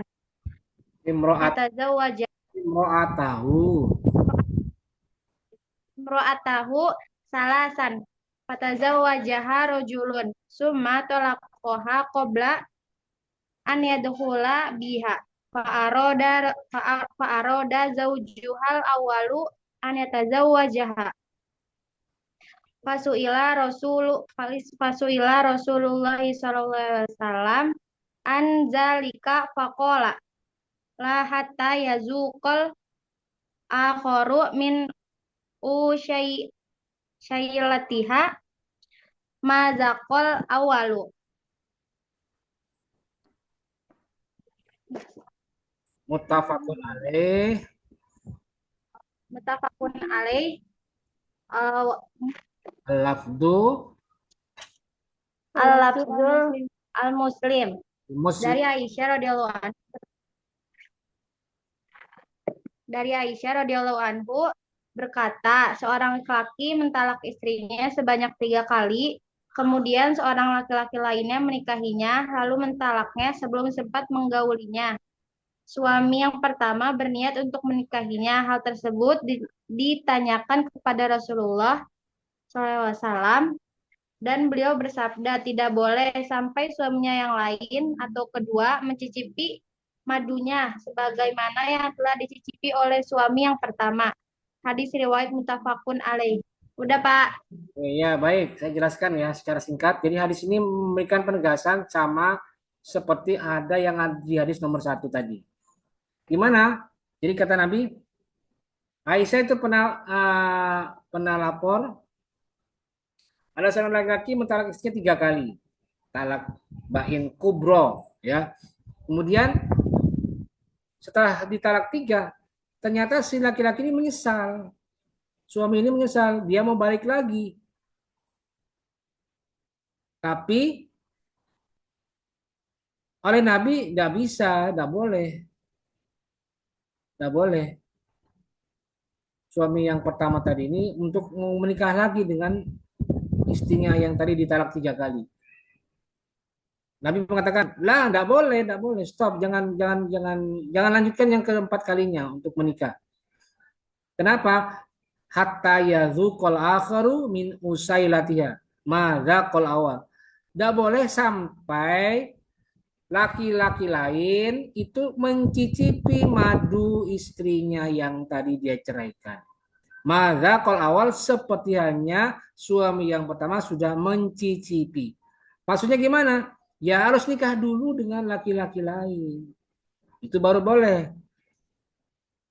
Imro'at fatazawwaja imro'atahu. imro'atahu salasan fatazawwajaha rajulun summa tolaqoha qabla an yadkhula biha fa'aroda zawjuhal awalu an yatazawwajaha Fasuila Rasulullah sallallahu alaihi wasallam an zalika faqala la hatta yazuqal akharu min syailatiha mazaqal awalu. Muttafaqun alaih. Muttafaqun alaih. Al-lafdu Al-lafzul al-muslim muslim. dari Aisyah radhiyallahu anhu berkata, seorang laki-laki mentalak istrinya sebanyak 3 kali, kemudian seorang laki-laki lainnya menikahinya, lalu mentalaknya sebelum sempat menggaulinya. Suami yang pertama berniat untuk menikahinya. Hal tersebut ditanyakan kepada Rasulullah SAW dan beliau bersabda, tidak boleh sampai suaminya yang lain atau kedua mencicipi madunya sebagaimana yang telah dicicipi oleh suami yang pertama. Hadis riwayat muttafaqun alaih. Udah, Pak. Ya, baik. Saya jelaskan ya secara singkat. Jadi hadis ini memberikan penegasan sama seperti ada yang di hadis nomor 1 tadi. Gimana? Jadi kata Nabi, Aisyah itu pernah lapor ada seorang laki-laki mentalak istrinya 3 kali. Talak bain kubro, ya. Kemudian setelah ditalak 3, ternyata si laki-laki ini menyesal. Suami ini menyesal, dia mau balik lagi. Tapi oleh Nabi tidak bisa, tidak boleh. Tidak boleh. Suami yang pertama tadi ini untuk menikah lagi dengan istrinya yang tadi ditalak 3 kali. Nabi mengatakan, lah, tidak boleh, stop, jangan lanjutkan yang keempat kalinya untuk menikah. Kenapa? Hatta yazuqal akharu min usailatiha, madzaqal awal. Tidak boleh sampai laki-laki lain itu mencicipi madu istrinya yang tadi dia ceraikan. Madzaqal awal seperti halnya suami yang pertama sudah mencicipi. Maksudnya gimana? Ya harus nikah dulu dengan laki-laki lain. Itu baru boleh.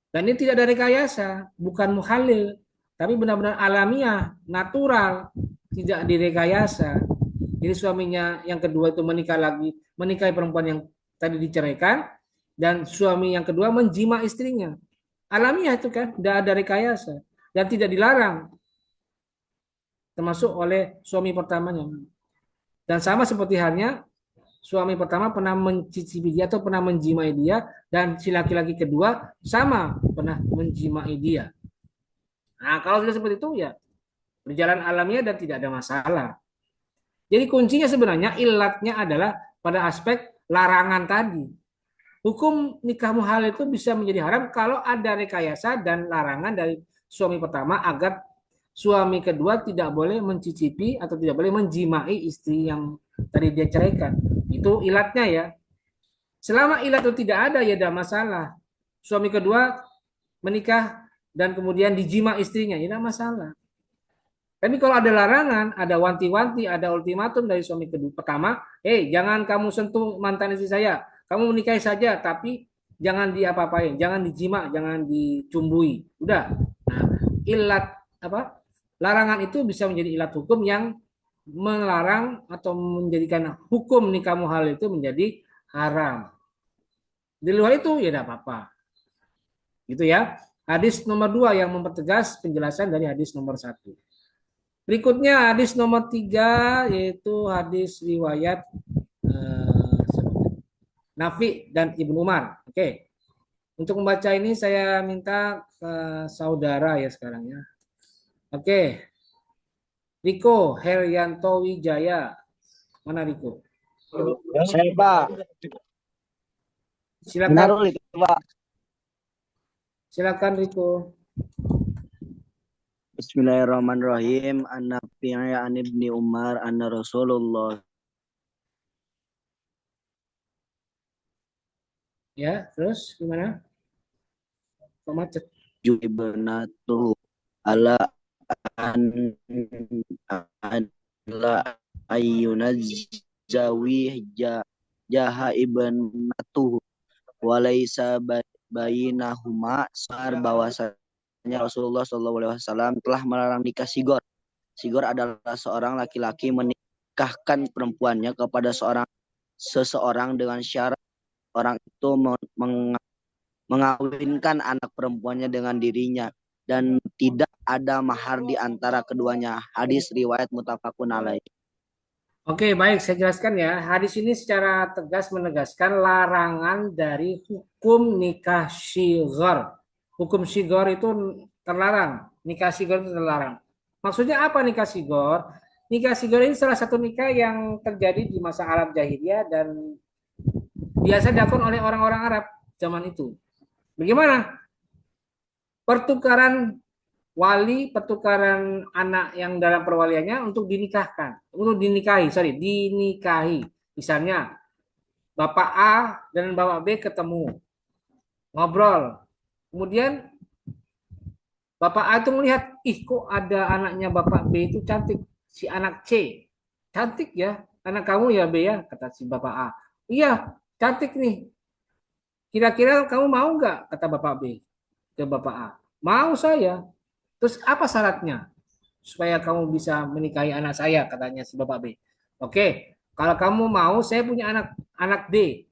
Dan ini tidak ada rekayasa, bukan muhalil, tapi benar-benar alamiah, natural, tidak direkayasa. Jadi suaminya yang kedua itu menikahi perempuan yang tadi diceraikan, dan suami yang kedua menjima istrinya. Alamiah itu kan, tidak ada rekayasa dan tidak dilarang, termasuk oleh suami pertamanya. Dan sama seperti halnya suami pertama pernah mencicipi dia atau pernah menjimai dia, dan si laki-laki kedua sama pernah menjimai dia. Nah, kalau sudah seperti itu ya berjalan alamiah dan tidak ada masalah. Jadi kuncinya sebenarnya ilatnya adalah pada aspek larangan tadi. Hukum nikah muhal itu bisa menjadi haram kalau ada rekayasa dan larangan dari suami pertama agar suami kedua tidak boleh mencicipi atau tidak boleh menjimai istri yang tadi dia ceraikan. Itu ilatnya ya. Selama ilat itu tidak ada ya tidak masalah. Suami kedua menikah dan kemudian dijima istrinya, ya tidak masalah. Tapi kalau ada larangan, ada wanti-wanti, ada ultimatum dari suami kedua pertama, jangan kamu sentuh mantan istri saya, kamu menikahi saja, tapi jangan diapa-apain, jangan dijima, jangan dicumbui. Udah. Nah, ilat larangan itu bisa menjadi ilat hukum yang melarang atau menjadikan hukum nikah muhal itu menjadi haram. Di luar itu ya tidak apa-apa. Gitu ya. Hadis nomor 2 yang mempertegas penjelasan dari hadis nomor 1. Berikutnya hadis nomor 3 yaitu hadis riwayat Nafi dan Ibnu Umar. Oke. Untuk membaca ini saya minta ke saudara ya sekarang ya. Oke. Riko Herianto Wijaya. Mana Riko? Saya Pak. Silakan. Narul itu Pak. Silakan Riko. Bismillahirrahmanirrahim. An-Nafi' an Ibni Umar anna Rasulullah. Ya, terus gimana? Kok macet? Ibnatuhu ala an la ayyunazzawi jaha ibnatuhu walaysa bainahuma sar bahwasanya Rasulullah SAW telah melarang nikah sigor. Sigor adalah seorang laki-laki menikahkan perempuannya kepada seseorang dengan syarat orang itu mengawinkan anak perempuannya dengan dirinya dan tidak ada mahar di antara keduanya. Hadis riwayat muttafaqun alaih. Oke, baik, saya jelaskan ya. Hadis ini secara tegas menegaskan larangan dari hukum nikah syigor. Hukum syigor itu terlarang. Nikah syigor itu terlarang. Maksudnya apa nikah syigor? Nikah syigor ini salah satu nikah yang terjadi di masa Arab jahiliyah dan biasa dilakukan oleh orang-orang Arab zaman itu. Bagaimana? Pertukaran wali, pertukaran anak yang dalam perwaliannya untuk dinikahi. Misalnya Bapak A dan Bapak B ketemu, ngobrol. Kemudian Bapak A itu melihat, kok ada anaknya Bapak B itu cantik, si anak C. Cantik ya, anak kamu ya B ya, kata si Bapak A. Iya, cantik nih. Kira-kira kamu mau nggak, kata Bapak B ke Bapak A. Mau saya. Terus apa syaratnya supaya kamu bisa menikahi anak saya, katanya si Bapak B. Oke, kalau kamu mau, saya punya anak D.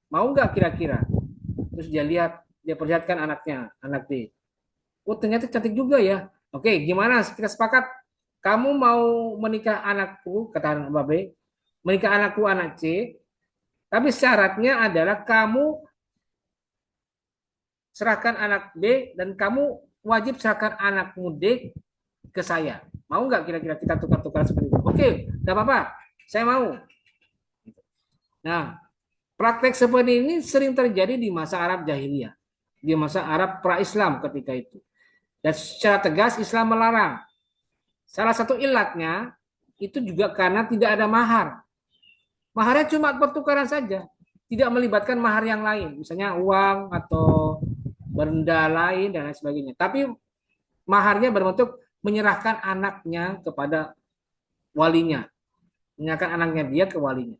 Mau nggak kira-kira? Terus dia perlihatkan anak D. Oh, ternyata cantik juga ya. Oke, gimana? Kita sepakat. Kamu mau menikah anakku, kata Bapak B. Menikah anakku anak C. Tapi syaratnya adalah kamu serahkan anak B dan kamu wajib serahkan anakmu D ke saya. Mau nggak kira-kira kita tukar-tukar seperti itu? Oke, nggak apa-apa. Saya mau. Nah, praktek seperti ini sering terjadi di masa Arab jahiliyah. Di masa Arab pra-Islam ketika itu. Dan secara tegas Islam melarang. Salah satu ilatnya itu juga karena tidak ada mahar. Maharnya cuma pertukaran saja. Tidak melibatkan mahar yang lain. Misalnya uang atau benda lain dan lain sebagainya. Tapi maharnya berbentuk menyerahkan anaknya kepada walinya. Menyerahkan anaknya dia ke walinya.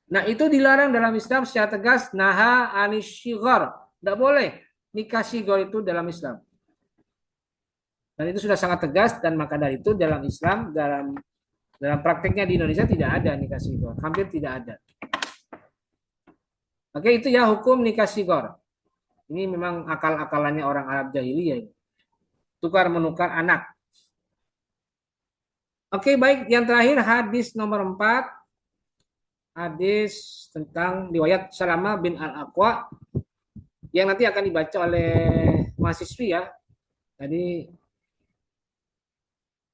Nah, itu dilarang dalam Islam secara tegas. Naha anisyighar. Tidak boleh nikah syigor itu dalam Islam. Dan itu sudah sangat tegas dan maka dari itu dalam Islam, dalam prakteknya di Indonesia tidak ada nikah syigor. Hampir tidak ada. Oke, itu ya hukum nikah syigor. Ini memang akal-akalannya orang Arab jahiliyah. Tukar menukar anak. Oke, baik. Yang terakhir hadis nomor 4. Hadis tentang riwayat Salamah bin Al-Aqwa yang nanti akan dibaca oleh mahasiswi ya. Tadi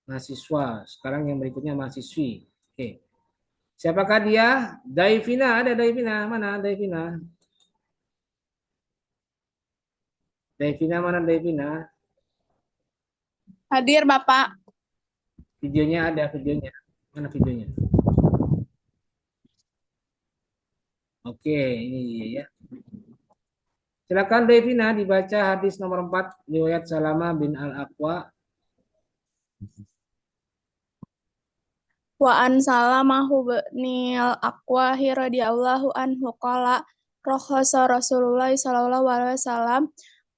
mahasiswa, sekarang yang berikutnya mahasiswi. Oke. Siapakah dia? Daivina, ada Daivina. Mana Daivina? Daivina mana Daivina? Hadir, Bapak. Videonya ada, videonya. Mana videonya? Oke, ini dia ya. Silakan Daivina dibaca hadis nomor 4 riwayat Salamah bin Al-Aqwa. Wa an Salamahu bin Al-Aqwa radhiyallahu anhu qala rakhasa Rasulullah sallallahu alaihi wasallam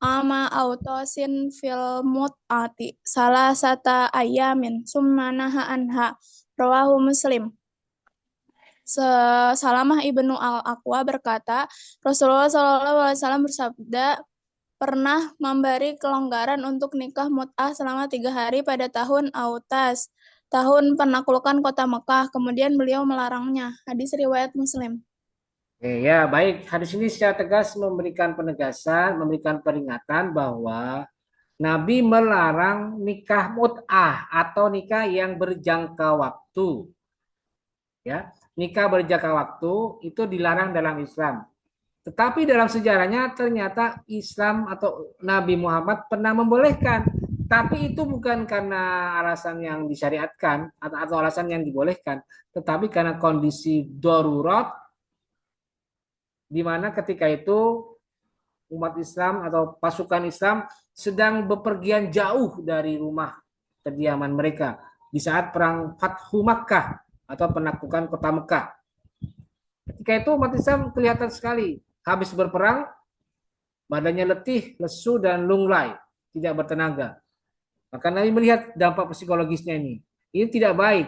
ama autosin fil mut'ati salasata ayamin summa naha anha rawahu Muslim. Salamah ibnu Al-Aqwa berkata, Rasulullah sallallahu alaihi wasallam bersabda, pernah memberi kelonggaran untuk nikah mut'ah selama 3 hari pada tahun Autas, tahun penaklukan kota Mekah. Kemudian beliau melarangnya. Hadis riwayat Muslim. Oke, ya baik. Hadis ini secara tegas memberikan penegasan, memberikan peringatan bahwa Nabi melarang nikah mut'ah atau nikah yang berjangka waktu. Ya, nikah berjangka waktu itu dilarang dalam Islam. Tetapi dalam sejarahnya ternyata Islam atau Nabi Muhammad pernah membolehkan. Tapi itu bukan karena alasan yang disyariatkan atau alasan yang dibolehkan, tetapi karena kondisi darurat di mana ketika itu umat Islam atau pasukan Islam sedang bepergian jauh dari rumah kediaman mereka di saat perang Fathu Makkah atau penaklukan kota Mekah. Ketika itu umat Islam kelihatan sekali habis berperang, badannya letih, lesu, dan lunglai, tidak bertenaga. Maka Nabi melihat dampak psikologisnya ini. Ini tidak baik.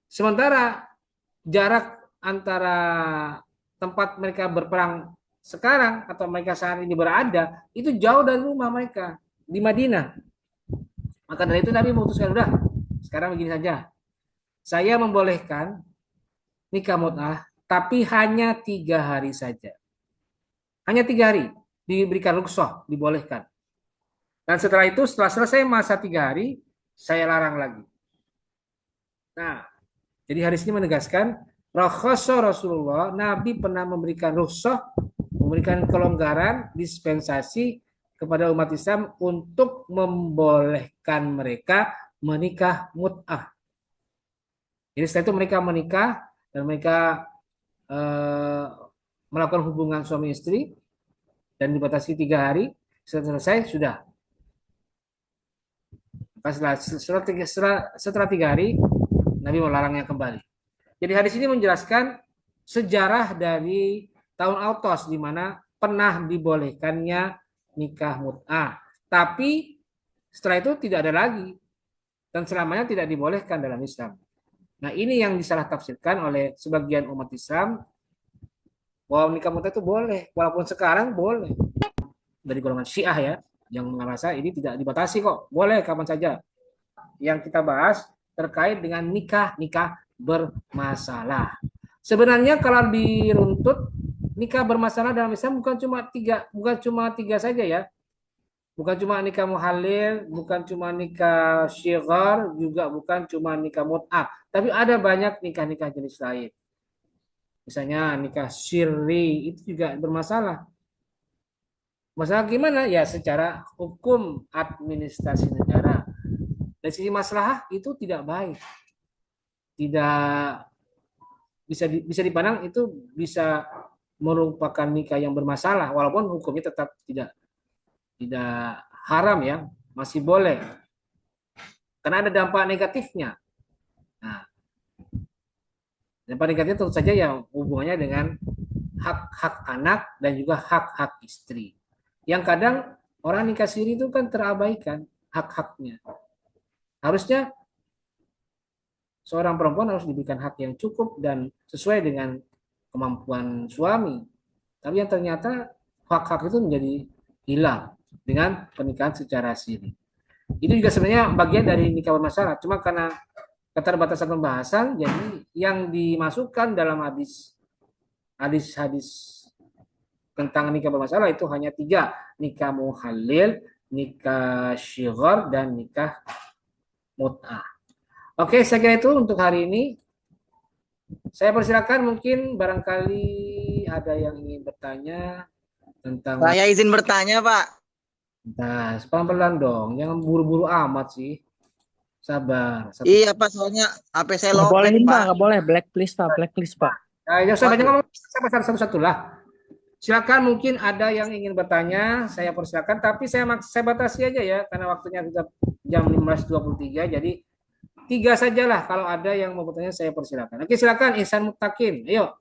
Sementara jarak antara tempat mereka berperang sekarang atau mereka saat ini berada itu jauh dari rumah mereka di Madinah. Maka dari itu Nabi memutuskan, udah sekarang begini saja, saya membolehkan nikah mut'ah tapi hanya 3 hari saja, hanya 3 hari diberikan rukhsah, dibolehkan. Dan setelah itu setelah selesai masa 3 hari saya larang lagi. Nah, jadi hadis ini menegaskan rakhasa Rasulullah, Nabi pernah memberikan rukhsah, memberikan kelonggaran, dispensasi kepada umat Islam untuk membolehkan mereka menikah mut'ah. Jadi setelah itu mereka menikah dan mereka melakukan hubungan suami istri dan dibatasi 3 hari. Setelah selesai sudah. Setelah 3 hari Nabi melarangnya kembali. Jadi hadis ini menjelaskan sejarah dari tahun Autos di mana pernah dibolehkannya nikah mut'ah. Tapi setelah itu tidak ada lagi dan selamanya tidak dibolehkan dalam Islam. Nah, ini yang disalah tafsirkan oleh sebagian umat Islam bahwa nikah mut'ah itu boleh, walaupun sekarang boleh. Dari golongan Syiah ya, yang merasa ini tidak dibatasi kok, boleh kapan saja. Yang kita bahas terkait dengan nikah bermasalah. Sebenarnya kalau diruntut nikah bermasalah dalam Islam bukan cuma tiga saja ya. Bukan cuma nikah muhalil, bukan cuma nikah syighar, juga bukan cuma nikah mut'ah, tapi ada banyak nikah-nikah jenis lain. Misalnya nikah syirri itu juga bermasalah. Masalah gimana? Ya secara hukum administrasi negara. Dari sisi masalah itu tidak baik. Tidak bisa dipandang itu bisa merupakan nikah yang bermasalah walaupun hukumnya tetap tidak haram ya, masih boleh. Karena ada dampak negatifnya. Nah, dampak negatifnya tentu saja yang hubungannya dengan hak-hak anak dan juga hak-hak istri. Yang kadang orang nikah siri itu kan terabaikan hak-haknya. Harusnya seorang perempuan harus diberikan hak yang cukup dan sesuai dengan kemampuan suami. Tapi yang ternyata hak-hak itu menjadi hilang dengan pernikahan secara siri. Itu juga sebenarnya bagian dari nikah bermasalah. Cuma karena keterbatasan pembahasan, jadi yang dimasukkan dalam hadis tentang nikah bermasalah itu hanya 3, nikah muhalil, nikah syighar, dan nikah mut'ah. Oke, saya kira itu untuk hari ini. Saya persilakan, mungkin barangkali ada yang ingin bertanya tentang. Saya izin bertanya, Pak. Nah, pelan-pelan dong, jangan buru-buru amat sih. Sabar. Iya, Pak, soalnya HP saya Nggak low boleh, Pak. Nggak boleh, blacklist Pak, blacklist Pak. Nah, ya usah banyak ngomong, satu-satu lah. Silakan, mungkin ada yang ingin bertanya, saya persilakan, tapi saya batasi aja ya, karena waktunya sudah jam 15.23, jadi 3 sajalah. Kalau ada yang mau bertanya, saya persilakan. Oke, silakan Ihsan Muttaqin, ayo.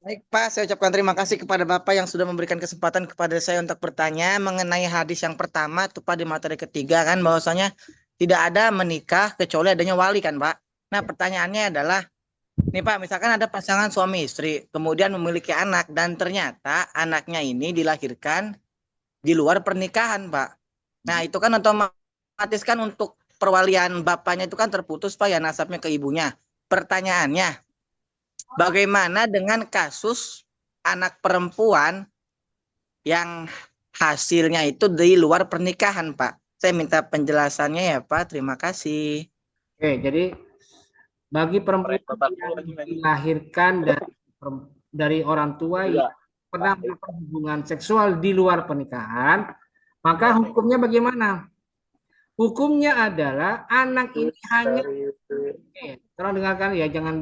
Baik Pak, saya ucapkan terima kasih kepada Bapak yang sudah memberikan kesempatan kepada saya untuk bertanya mengenai hadis yang pertama itu Pak, di materi ketiga kan bahwasanya tidak ada menikah kecuali adanya wali kan Pak. Nah pertanyaannya adalah, nih Pak, misalkan ada pasangan suami istri kemudian memiliki anak dan ternyata anaknya ini dilahirkan di luar pernikahan, Pak. Nah, itu kan otomatis kan untuk perwalian bapaknya itu kan terputus, Pak, ya, nasabnya ke ibunya. Pertanyaannya, bagaimana dengan kasus anak perempuan yang hasilnya itu di luar pernikahan, Pak? Saya minta penjelasannya ya, Pak. Terima kasih. Oke, jadi bagi perempuan yang dilahirkan dari orang tua yang pernah melakukan hubungan seksual di luar pernikahan, maka hukumnya bagaimana? Hukumnya adalah anak ini hanya, tolong dengarkan ya, jangan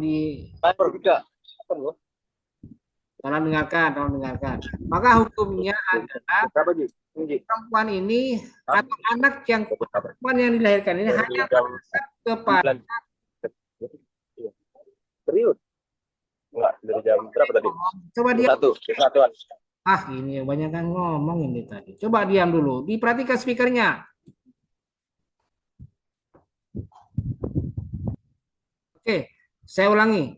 tolong dengarkan. Maka hukumnya adalah perempuan ini atau anak yang perempuan yang dilahirkan ini hanya berdasar kepada Enggak, dari jam berapa tadi? coba diam. Satu. Ini yang banyak kan ngomong ini tadi. Coba diam dulu. Diperhatikan speakernya. Oke, saya ulangi.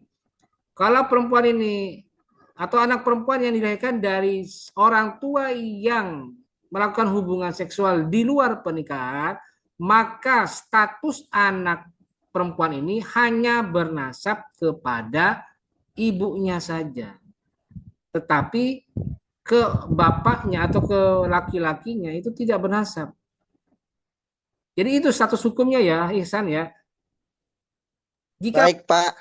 Kalau perempuan ini atau anak perempuan yang dilahirkan dari orang tua yang melakukan hubungan seksual di luar pernikahan, maka status anak perempuan ini hanya bernasab kepada ibunya saja. Tetapi ke bapaknya atau ke laki-lakinya itu tidak bernasab. Jadi itu status hukumnya ya, Ihsan ya. Baik, Pak.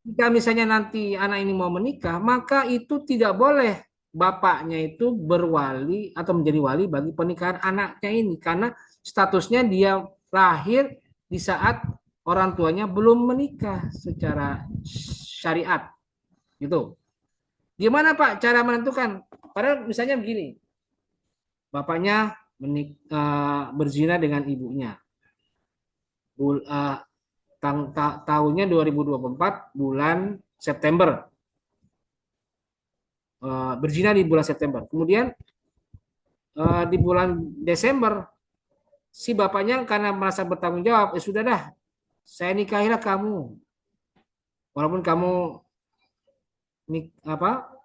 Jika misalnya nanti anak ini mau menikah, maka itu tidak boleh bapaknya itu berwali atau menjadi wali bagi pernikahan anaknya ini. Karena statusnya dia lahir di saat orang tuanya belum menikah secara syariat. Gitu. Gimana Pak cara menentukan? Padahal misalnya begini, bapaknya berzina dengan ibunya. Tahunnya 2024 bulan September. Berzina di bulan September. Kemudian di bulan Desember si bapaknya karena merasa bertanggung jawab, sudah dah, saya nikahilah kamu. Walaupun kamu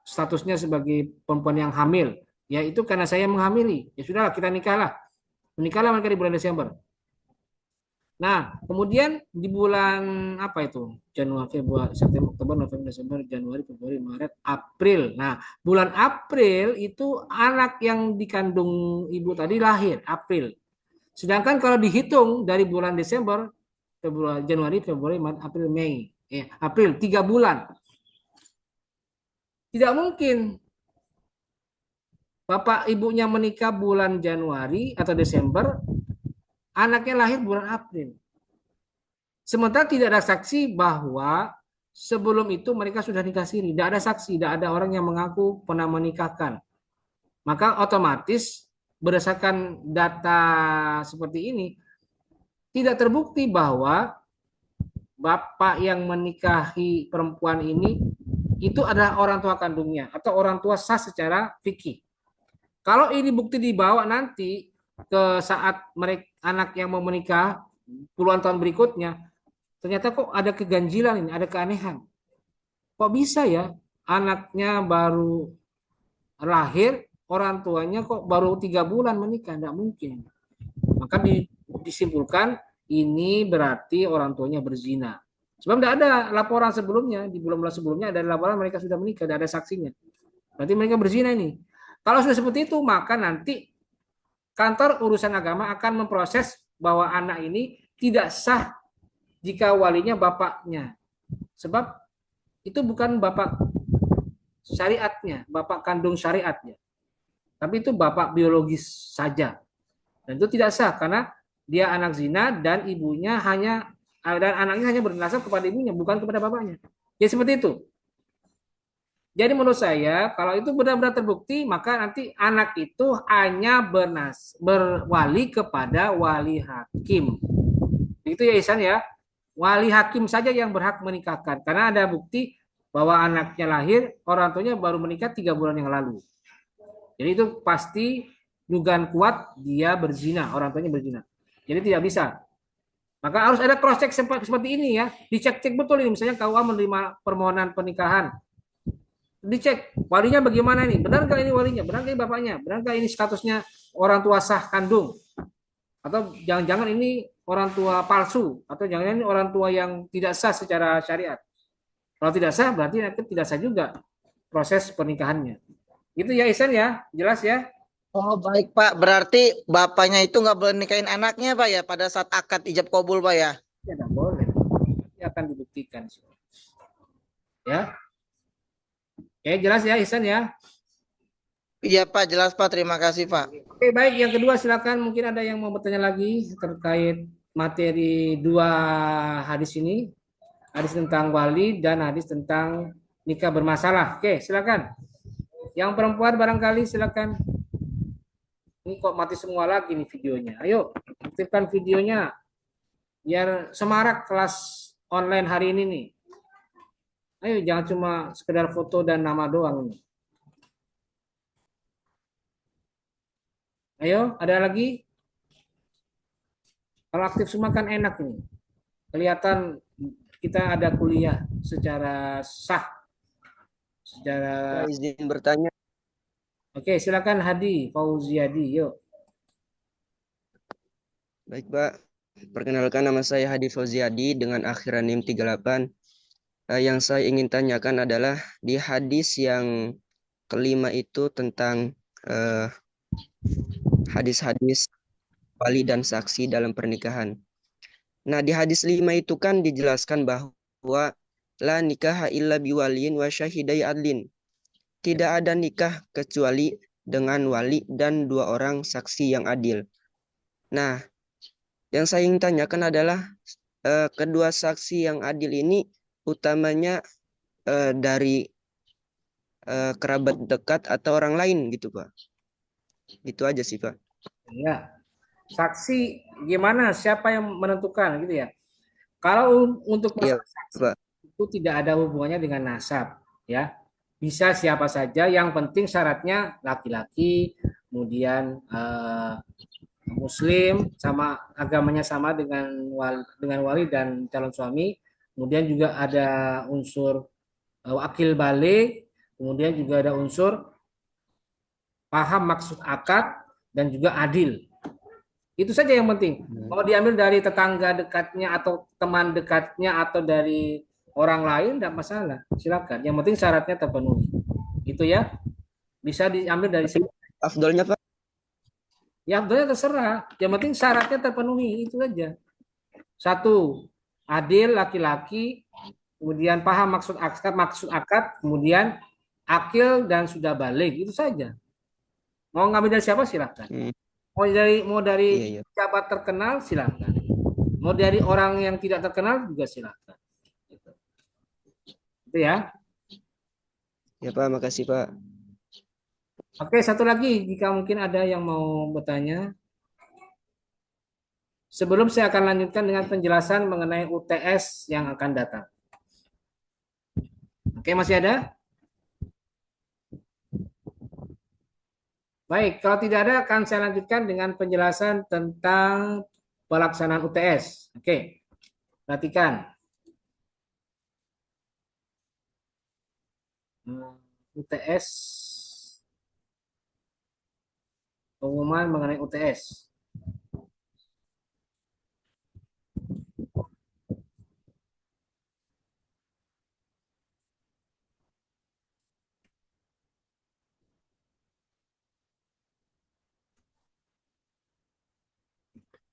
statusnya sebagai perempuan yang hamil, ya itu karena saya menghamili. Ya sudahlah, kita nikahlah. Menikahlah mereka di bulan Desember. Nah, kemudian di bulan apa itu? Januari, Februari, September, Oktober, November, Desember, Januari, Februari, Maret, April. Nah, bulan April itu anak yang dikandung ibu tadi lahir, April. Sedangkan kalau dihitung dari bulan Desember, Februari, Januari, Februari, Maret, April, Mei. April, 3 bulan. Tidak mungkin bapak ibunya menikah bulan Januari atau Desember, anaknya lahir bulan April. Sementara tidak ada saksi bahwa sebelum itu mereka sudah nikah siri. Tidak ada saksi, tidak ada orang yang mengaku pernah menikahkan. Maka otomatis berdasarkan data seperti ini, tidak terbukti bahwa bapak yang menikahi perempuan ini itu adalah orang tua kandungnya atau orang tua sah secara fikih. Kalau ini bukti dibawa nanti ke saat mereka anak yang mau menikah puluhan tahun berikutnya, ternyata kok ada keganjilan ini, ada keanehan. Kok bisa ya anaknya baru lahir, orang tuanya kok baru 3 bulan menikah? Tidak mungkin. Maka disimpulkan ini berarti orang tuanya berzina. Sebab tidak ada laporan sebelumnya, di bulan-bulan sebelumnya ada laporan mereka sudah menikah, tidak ada saksinya. Berarti mereka berzina ini. Kalau sudah seperti itu, maka nanti kantor urusan agama akan memproses bahwa anak ini tidak sah jika walinya bapaknya. Sebab itu bukan bapak syariatnya, bapak kandung syariatnya. Tapi itu bapak biologis saja. Dan itu tidak sah karena dia anak zina dan ibunya dan anaknya hanya bernasab kepada ibunya, bukan kepada bapaknya. Ya seperti itu. Jadi menurut saya, kalau itu benar-benar terbukti, maka nanti anak itu hanya berwali kepada wali hakim. Itu ya Ihsan ya. Wali hakim saja yang berhak menikahkan. Karena ada bukti bahwa anaknya lahir, orang tuanya baru menikah 3 bulan yang lalu. Jadi itu pasti dugaan kuat dia berzina, orang tuanya berzina. Jadi tidak bisa. Maka harus ada cross check seperti ini ya, dicek-cek betul ini. Misalnya KUA menerima permohonan pernikahan, dicek walinya bagaimana ini, benar nggak ini walinya, benar nggak ini bapaknya, benar nggak ini statusnya orang tua sah kandung, atau jangan-jangan ini orang tua palsu, atau jangan-jangan ini orang tua yang tidak sah secara syariat. Kalau tidak sah berarti tidak sah juga proses pernikahannya. Itu ya Ihsan ya, jelas ya? Oh baik Pak, berarti bapaknya itu nggak boleh nikahin anaknya Pak ya pada saat akad ijab kabul Pak ya? Ya tidak boleh. Ini akan dibuktikan. Ya. Oke, jelas ya Ihsan ya? Iya Pak, jelas Pak. Terima kasih Pak. Oke, baik. Yang kedua silakan, mungkin ada yang mau bertanya lagi terkait materi dua hadis ini. Hadis tentang wali dan hadis tentang nikah bermasalah. Oke, silakan. Yang perempuan barangkali silakan. Ini kok mati semua lagi nih videonya. Ayo, aktifkan videonya. Biar semarak kelas online hari ini nih. Ayo, jangan cuma sekedar foto dan nama doang nih. Ayo, ada lagi? Kalau aktif semua kan enak nih. Kelihatan kita ada kuliah secara sah. Secara izin bertanya. Oke, silakan Hadi Fauziadi, yuk. Baik, Pak. Perkenalkan, nama saya Hadi Fauziadi dengan akhiran NIM 38. Yang saya ingin tanyakan adalah di hadis yang kelima itu tentang hadis-hadis wali dan saksi dalam pernikahan. Nah, di hadis 5 itu kan dijelaskan bahwa la nikaha illa biwaliin wa syahidai adlin. Tidak ada nikah kecuali dengan wali dan 2 orang saksi yang adil. Nah, yang saya ingin tanyakan adalah kedua saksi yang adil ini utamanya dari kerabat dekat atau orang lain gitu, Pak. Itu aja sih, Pak. Ya. Saksi gimana? Siapa yang menentukan gitu ya? Kalau untuk masalah saksi Pak, itu tidak ada hubungannya dengan nasab, ya. Bisa siapa saja, yang penting syaratnya laki-laki, kemudian muslim, sama agamanya sama dengan wali dan calon suami, kemudian juga ada unsur akil balik, kemudian juga ada unsur paham maksud akad dan juga adil. Itu saja yang penting. Mau diambil dari tetangga dekatnya atau teman dekatnya atau dari orang lain tidak masalah, silakan. Yang penting syaratnya terpenuhi. Itu ya. Bisa diambil dari sini. Afdolnya, Pak? Ya, afdolnya terserah. Yang penting syaratnya terpenuhi, itu aja. 1, adil laki-laki, kemudian paham maksud akad, kemudian akil dan sudah balik, itu saja. Mau ngambil dari siapa silakan. Mau dari pejabat terkenal silakan. Mau dari orang yang tidak terkenal juga silakan. Itu ya. Ya Pak, makasih Pak. Oke, satu lagi jika mungkin ada yang mau bertanya. Sebelum saya akan lanjutkan dengan penjelasan mengenai UTS yang akan datang. Oke, masih ada? Baik, kalau tidak ada akan saya lanjutkan dengan penjelasan tentang pelaksanaan UTS. Oke, perhatikan. UTS, pengumuman mengenai UTS.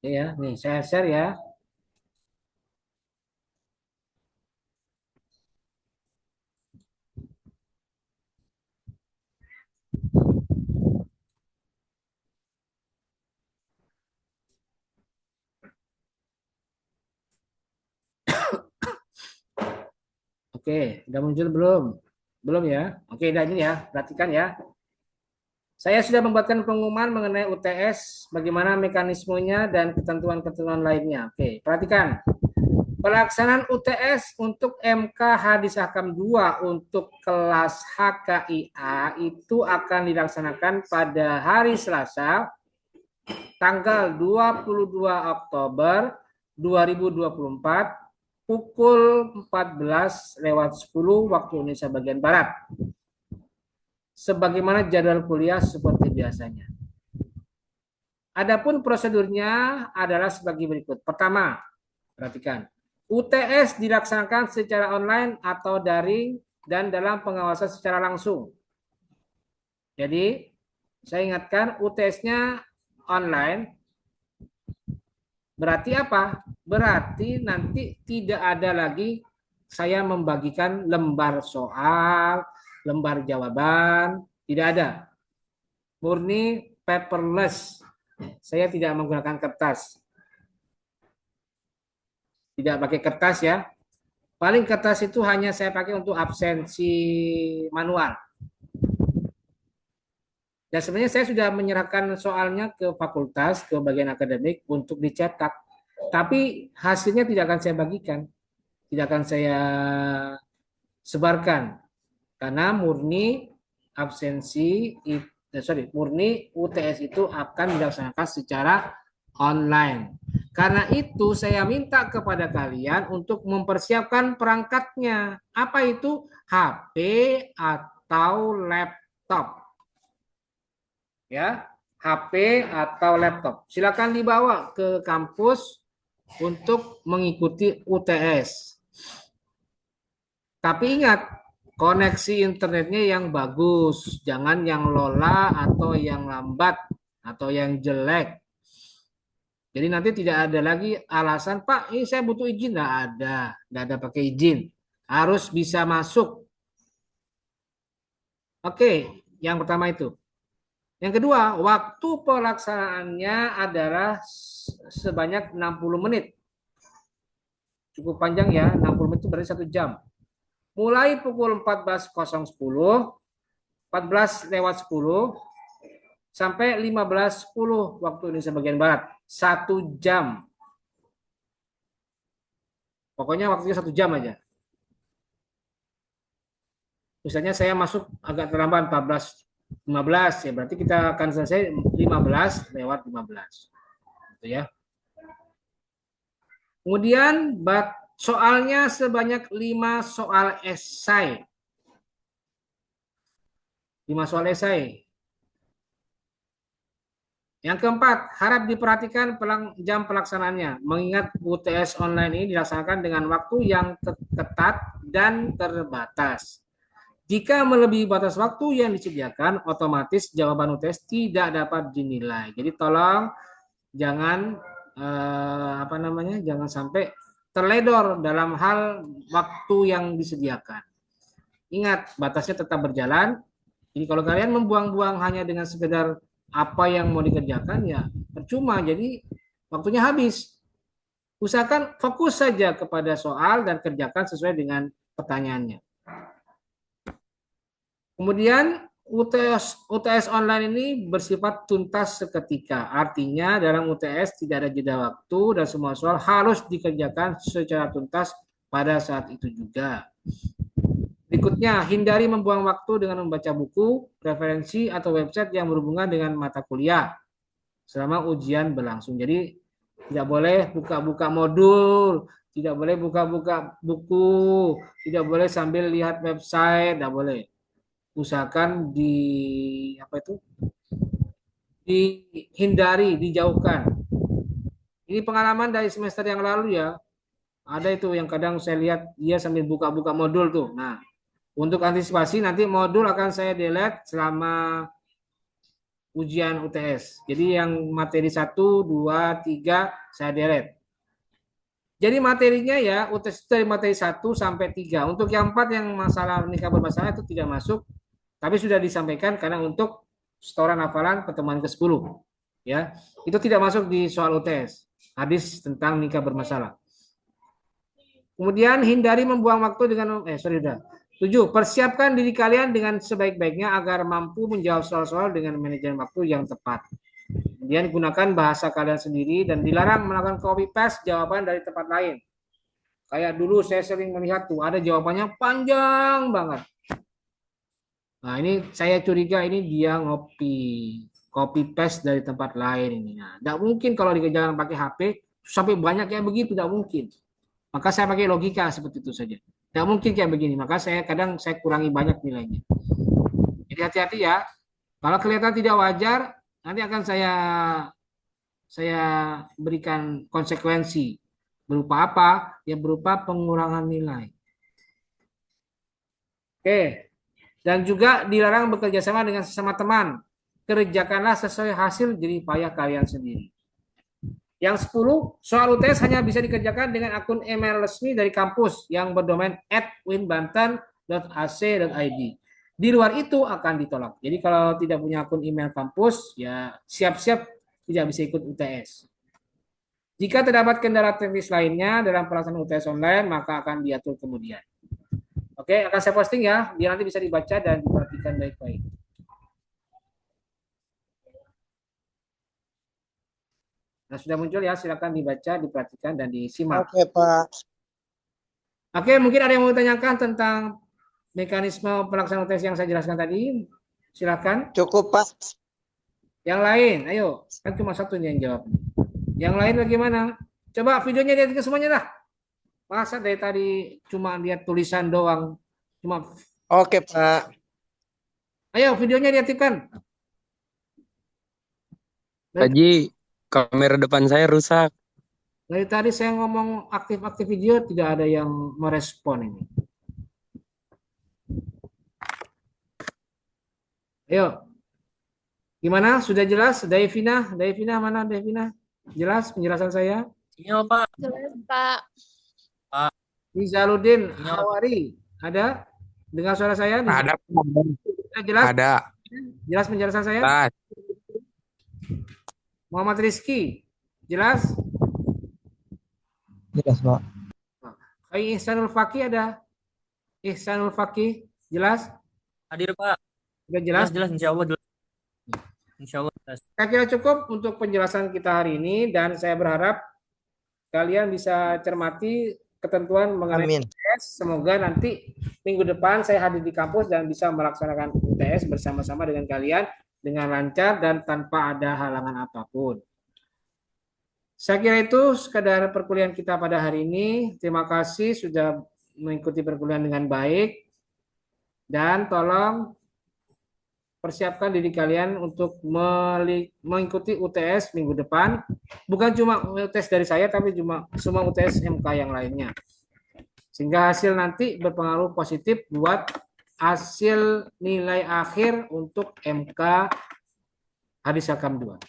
Ya, nih saya share ya. Oke, udah muncul belum? Belum ya? Oke, udah ini ya, perhatikan ya. Saya sudah membuatkan pengumuman mengenai UTS, bagaimana mekanismenya dan ketentuan-ketentuan lainnya. Oke, perhatikan. Pelaksanaan UTS untuk MK Hadis Ahkam 2 untuk kelas HKIA itu akan dilaksanakan pada hari Selasa, tanggal 22 Oktober 2024, pukul 14.10 waktu Indonesia bagian Barat. sebagaimana jadwal kuliah seperti biasanya. Adapun prosedurnya adalah sebagai berikut. Pertama, perhatikan. UTS dilaksanakan secara online atau daring dan dalam pengawasan secara langsung. Jadi, saya ingatkan UTS-nya online. Berarti apa? Berarti nanti tidak ada lagi saya membagikan lembar soal, lembar jawaban, tidak ada. Murni paperless. Saya tidak menggunakan kertas. Tidak pakai kertas ya. Paling kertas itu hanya saya pakai untuk absensi manual. Dan sebenarnya saya sudah menyerahkan soalnya ke fakultas, ke bagian akademik untuk dicetak. Tapi hasilnya tidak akan saya bagikan. Tidak akan saya sebarkan. Karena murni absensi, murni UTS itu akan dilaksanakan secara online. Karena itu saya minta kepada kalian untuk mempersiapkan perangkatnya. Apa itu? HP atau laptop. Ya, HP atau laptop. Silakan dibawa ke kampus untuk mengikuti UTS. Tapi ingat, koneksi internetnya yang bagus, jangan yang lola atau yang lambat atau yang jelek. Jadi nanti tidak ada lagi alasan, Pak, ini saya butuh izin. Nggak ada pakai izin. Harus bisa masuk. Oke, yang pertama itu. Yang kedua, waktu pelaksanaannya adalah sebanyak 60 menit. Cukup panjang ya, 60 menit itu berarti 1 jam. Mulai pukul 14.10, 14:10, sampai 15.10 waktu Indonesia bagian Barat. 1 jam. Pokoknya waktunya 1 jam aja. Misalnya saya masuk agak terlambat 14:15 ya, berarti kita akan selesai 15:15. Gitu ya. Kemudian soalnya sebanyak 5 soal esai. 5 soal esai. Yang keempat, harap diperhatikan jam pelaksanaannya. Mengingat UTS online ini dilaksanakan dengan waktu yang ketat dan terbatas. Jika melebihi batas waktu yang disediakan, otomatis jawaban UTS tidak dapat dinilai. Jadi tolong jangan jangan sampai terledor dalam hal waktu yang disediakan. Ingat, batasnya tetap berjalan. Jadi kalau kalian membuang-buang hanya dengan sekedar apa yang mau dikerjakan, ya percuma, jadi waktunya habis. Usahakan fokus saja kepada soal dan kerjakan sesuai dengan pertanyaannya. Kemudian UTS online ini bersifat tuntas seketika. Artinya dalam UTS tidak ada jeda waktu dan semua soal harus dikerjakan secara tuntas pada saat itu juga. Berikutnya, hindari membuang waktu dengan membaca buku, referensi, atau website yang berhubungan dengan mata kuliah selama ujian berlangsung. Jadi tidak boleh buka-buka modul, tidak boleh buka-buka buku, tidak boleh sambil lihat website, tidak boleh. Usahakan dihindari, dijauhkan. Ini pengalaman dari semester yang lalu ya. Ada itu yang kadang saya lihat dia sambil buka-buka modul tuh. Nah, untuk antisipasi nanti modul akan saya delete selama ujian UTS. Jadi yang materi 1, 2, 3 saya delete. Jadi materinya ya UTS dari materi 1 sampai 3. Untuk yang 4 yang masalah nikah bermasalah itu tidak masuk. Tapi sudah disampaikan karena untuk setoran hafalan pertemuan ke-10. Ya, itu tidak masuk di soal UTS. Hadis tentang nikah bermasalah. Kemudian hindari membuang waktu dengan 7. Persiapkan diri kalian dengan sebaik-baiknya agar mampu menjawab soal-soal dengan manajemen waktu yang tepat. Kemudian gunakan bahasa kalian sendiri dan dilarang melakukan copy paste jawaban dari tempat lain. Kayak dulu saya sering melihat tuh ada jawabannya panjang banget. Nah, ini saya curiga ini dia copy paste dari tempat lain ini. Nah, tidak mungkin kalau dikerjakan pakai HP sampai banyak kayak begitu, tidak mungkin. Maka saya pakai logika seperti itu saja. Tidak mungkin kayak begini. Maka kadang saya kurangi banyak nilainya. Jadi hati-hati ya. Kalau kelihatan tidak wajar, nanti akan saya berikan konsekuensi. Berupa apa? Ya berupa pengurangan nilai. Oke. Dan juga dilarang bekerja sama dengan sesama teman. Kerjakanlah sesuai hasil jerih payah kalian sendiri. Yang 10, soal UTS hanya bisa dikerjakan dengan akun email resmi dari kampus yang berdomain @winbanten.ac.id. Di luar itu akan ditolak. Jadi kalau tidak punya akun email kampus, ya siap-siap tidak bisa ikut UTS. Jika terdapat kendala teknis lainnya dalam pelaksanaan UTS online, maka akan diatur kemudian. Oke, akan saya posting ya, biar nanti bisa dibaca dan diperhatikan baik-baik. Nah, sudah muncul ya, silakan dibaca, diperhatikan, dan disimak. Oke, Pak. Oke, mungkin ada yang mau ditanyakan tentang mekanisme pelaksanaan UTS yang saya jelaskan tadi? Silakan. Cukup, Pak. Yang lain, ayo. Kan cuma satu nih yang jawab. Yang lain bagaimana? Coba videonya lihat ke semuanya dah. Masa dari tadi cuma lihat tulisan doang. Oke, Pak. Ayo videonya diaktifkan. Haji, kamera depan saya rusak. Dari tadi saya ngomong aktif-aktif video, tidak ada yang merespon ini. Ayo. Gimana? Sudah jelas? Daivina mana Daivina? Jelas penjelasan saya? Iya, Pak. Jelas, Pak. Pak. Rizaludin Hawari, ada? Dengar suara saya? Ada. Jelas? Ada. Jelas penjelasan saya? Jelas. Muhammad Rizky, jelas? Jelas, Pak. Ihsanul Fakih ada? Ihsanul Fakih, jelas? Hadir, Pak. Sudah jelas? Jelas, insya Allah jelas. Insya Allah jelas. Saya kira cukup untuk penjelasan kita hari ini dan saya berharap kalian bisa cermati ketentuan mengenai UTS. Semoga nanti minggu depan saya hadir di kampus dan bisa melaksanakan UTS bersama-sama dengan kalian dengan lancar dan tanpa ada halangan apapun. Saya kira itu sekadar perkuliahan kita pada hari ini. Terima kasih sudah mengikuti perkuliahan dengan baik dan tolong persiapkan diri kalian untuk mengikuti UTS minggu depan. Bukan cuma UTS dari saya, tapi juga semua UTS MK yang lainnya. Sehingga hasil nanti berpengaruh positif buat hasil nilai akhir untuk MK Hadis Hakam 2.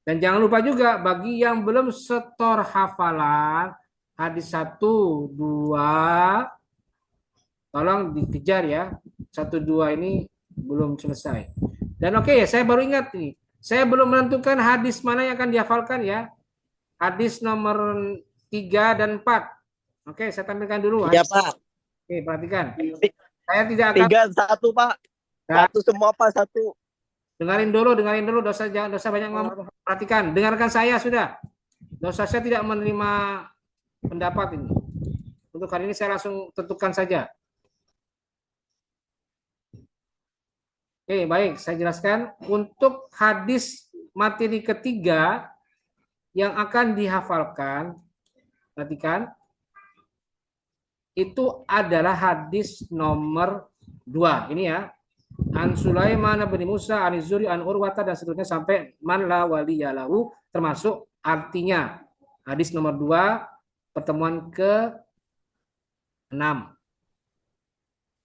Dan jangan lupa juga bagi yang belum setor hafalan hadis 1, 2, tolong dikejar ya. 1, 2 ini belum selesai. Dan oke, saya baru ingat nih. Saya belum menentukan hadis mana yang akan dihafalkan ya. Hadis nomor 3 dan 4. Oke, saya tampilkan dulu. Iya, Pak. Oke, perhatikan. Saya tidak akan 3, 1, Pak. Satu semua, Pak, satu. Dengarin dulu, dosa banyak ngomong. Perhatikan, dengarkan saya sudah. Dosa saya tidak menerima pendapat ini. Untuk hari ini saya langsung tentukan saja. Oke, baik, saya jelaskan. Untuk hadis materi ketiga yang akan dihafalkan, perhatikan, itu adalah hadis nomor 2. Ini ya. An Sulaiman bin Musa, an Zuri, an Urwata, dan seterusnya sampai man la waliyalahu, termasuk artinya. Hadis nomor 2, pertemuan ke-6.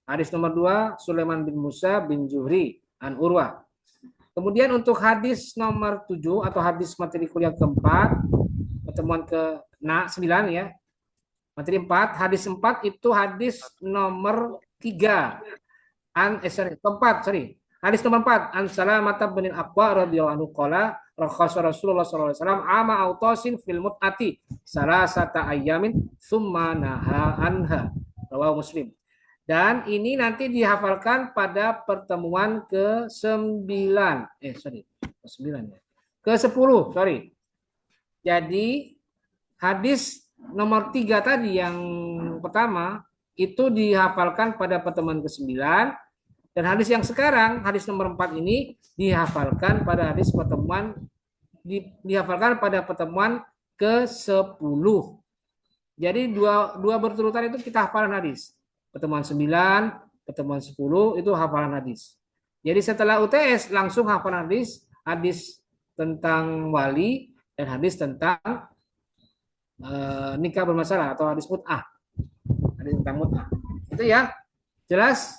Hadis nomor 2, Sulaiman bin Musa bin Zuhri an Urwa. Kemudian untuk hadis nomor 7 atau hadis materi kuliah keempat, pertemuan ke-9 ya. Materi 4, hadis 4 itu hadis nomor 3. Hadis nomor 4, an Salamah bin Aqwa radhiyallahu anhu qala rakhasa Rasulullah sallallahu alaihi wasallam ama autasin fil mut'ati salasata ayyamin tsumma naha anha. Rawahu Muslim. Dan ini nanti dihafalkan pada pertemuan ke-9. Ke-9 ya. Ke-10, sorry. Jadi hadis nomor 3 tadi yang pertama itu dihafalkan pada pertemuan ke-9. Dan hadis yang sekarang, hadis nomor 4 ini dihafalkan pada hadis pertemuan dihafalkan pada pertemuan ke-10. Jadi dua berturutan itu kita hafalan hadis. Pertemuan 9, pertemuan 10 itu hafalan hadis. Jadi setelah UTS langsung hafal hadis tentang wali dan hadis tentang nikah bermasalah atau hadis mut'ah. Hadis tentang mut'ah. Itu ya. Jelas?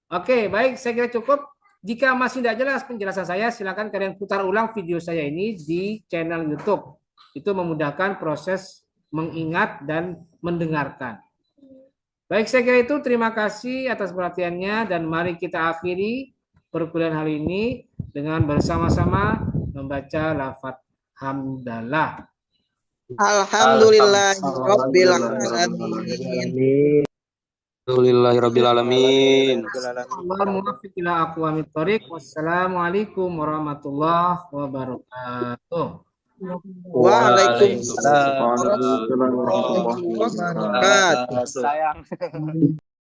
Oke, baik, saya kira cukup. Jika masih tidak jelas penjelasan saya, silakan kalian putar ulang video saya ini di channel YouTube. Itu memudahkan proses mengingat dan mendengarkan. Baik, saya kira itu. Terima kasih atas perhatiannya dan mari kita akhiri perkuliahan hari ini dengan bersama-sama membaca lafaz hamdalah. Alhamdulillahirabbil alamin. Alhamdulillahirabbil alamin. Allahumma muwaffiq ila aqwamit thoriq. Wassalamualaikum warahmatullahi wabarakatuh. Waalaikumsalam warahmatullahi wabarakatuh. Sayang.